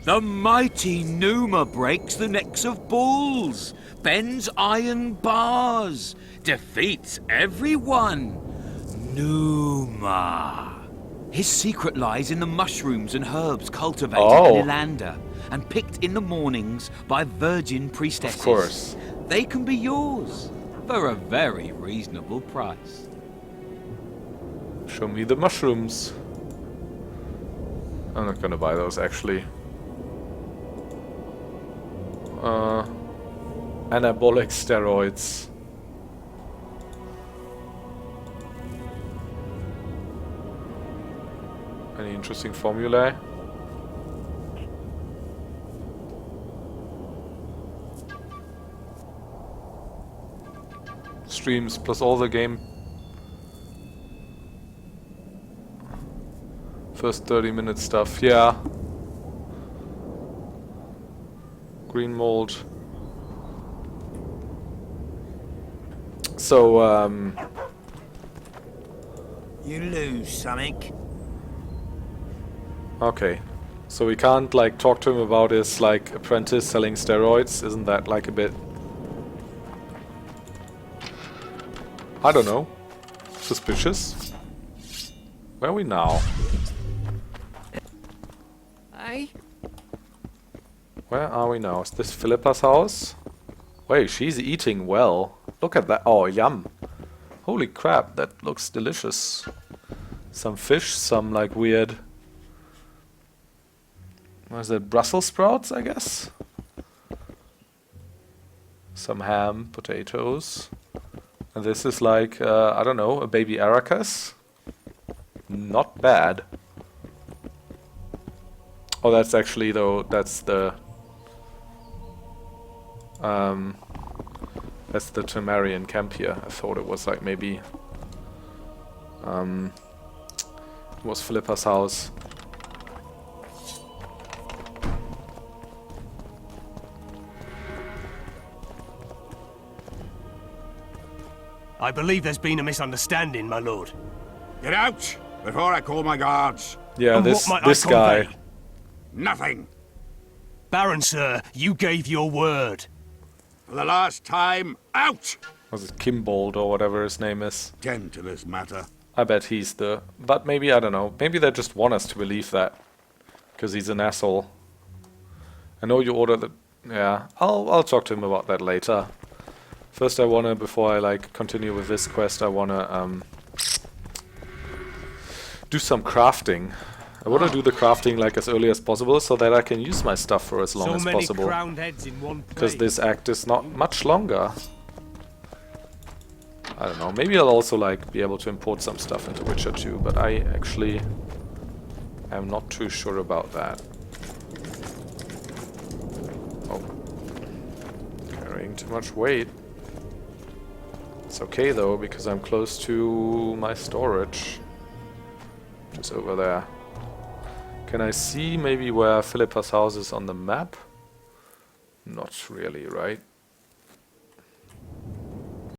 The mighty Numa breaks the necks of bulls, bends iron bars, defeats everyone. Numa. His secret lies in the mushrooms and herbs cultivated in Ilanda and picked in the mornings by virgin priestesses. Of course. They can be yours for a very reasonable price. Show me the mushrooms. I'm not gonna buy those actually. Anabolic steroids. Any interesting formulae? Streams plus all the game. First 30-minute stuff, yeah. Green mold. So, You lose something. okay. So we can't, like, talk to him about his, like, apprentice selling steroids? Isn't that, like, a bit... I don't know. Suspicious? Where are we now? Hey? Where are we now? Is this Philippa's house? Wait, she's eating well. Look at that. Oh, yum. Holy crap, that looks delicious. Some fish, some like weird... What is it? Brussels sprouts, I guess? Some ham, potatoes. And this is like, I don't know, a baby Aracas? Not bad. Oh, that's actually, though, that's the... that's the Temerian camp here. I thought it was like maybe... it was Philippa's house. I believe there's been a misunderstanding, my lord. Get out before I call my guards. Yeah, And this what might this I guy. convey? Nothing. Baron, sir, you gave your word. For the last time, out! Was it Kimbold or whatever his name is? Tend to this matter. I bet he's the... But maybe, I don't know. Maybe they just want us to believe that. Because he's an asshole. I know you ordered the... Yeah, I'll talk to him about that later. First I wanna, before I like continue with this quest, I wanna do some crafting. I wanna do the crafting like as early as possible so that I can use my stuff for as long as possible. crowned heads in one Because this act is not much longer. I don't know, maybe I'll also like be able to import some stuff into Witcher 2, but I actually am not too sure about that. Oh. Carrying too much weight. It's okay though, because I'm close to my storage. Just over there. Can I see maybe where Philippa's house is on the map? Not really, right?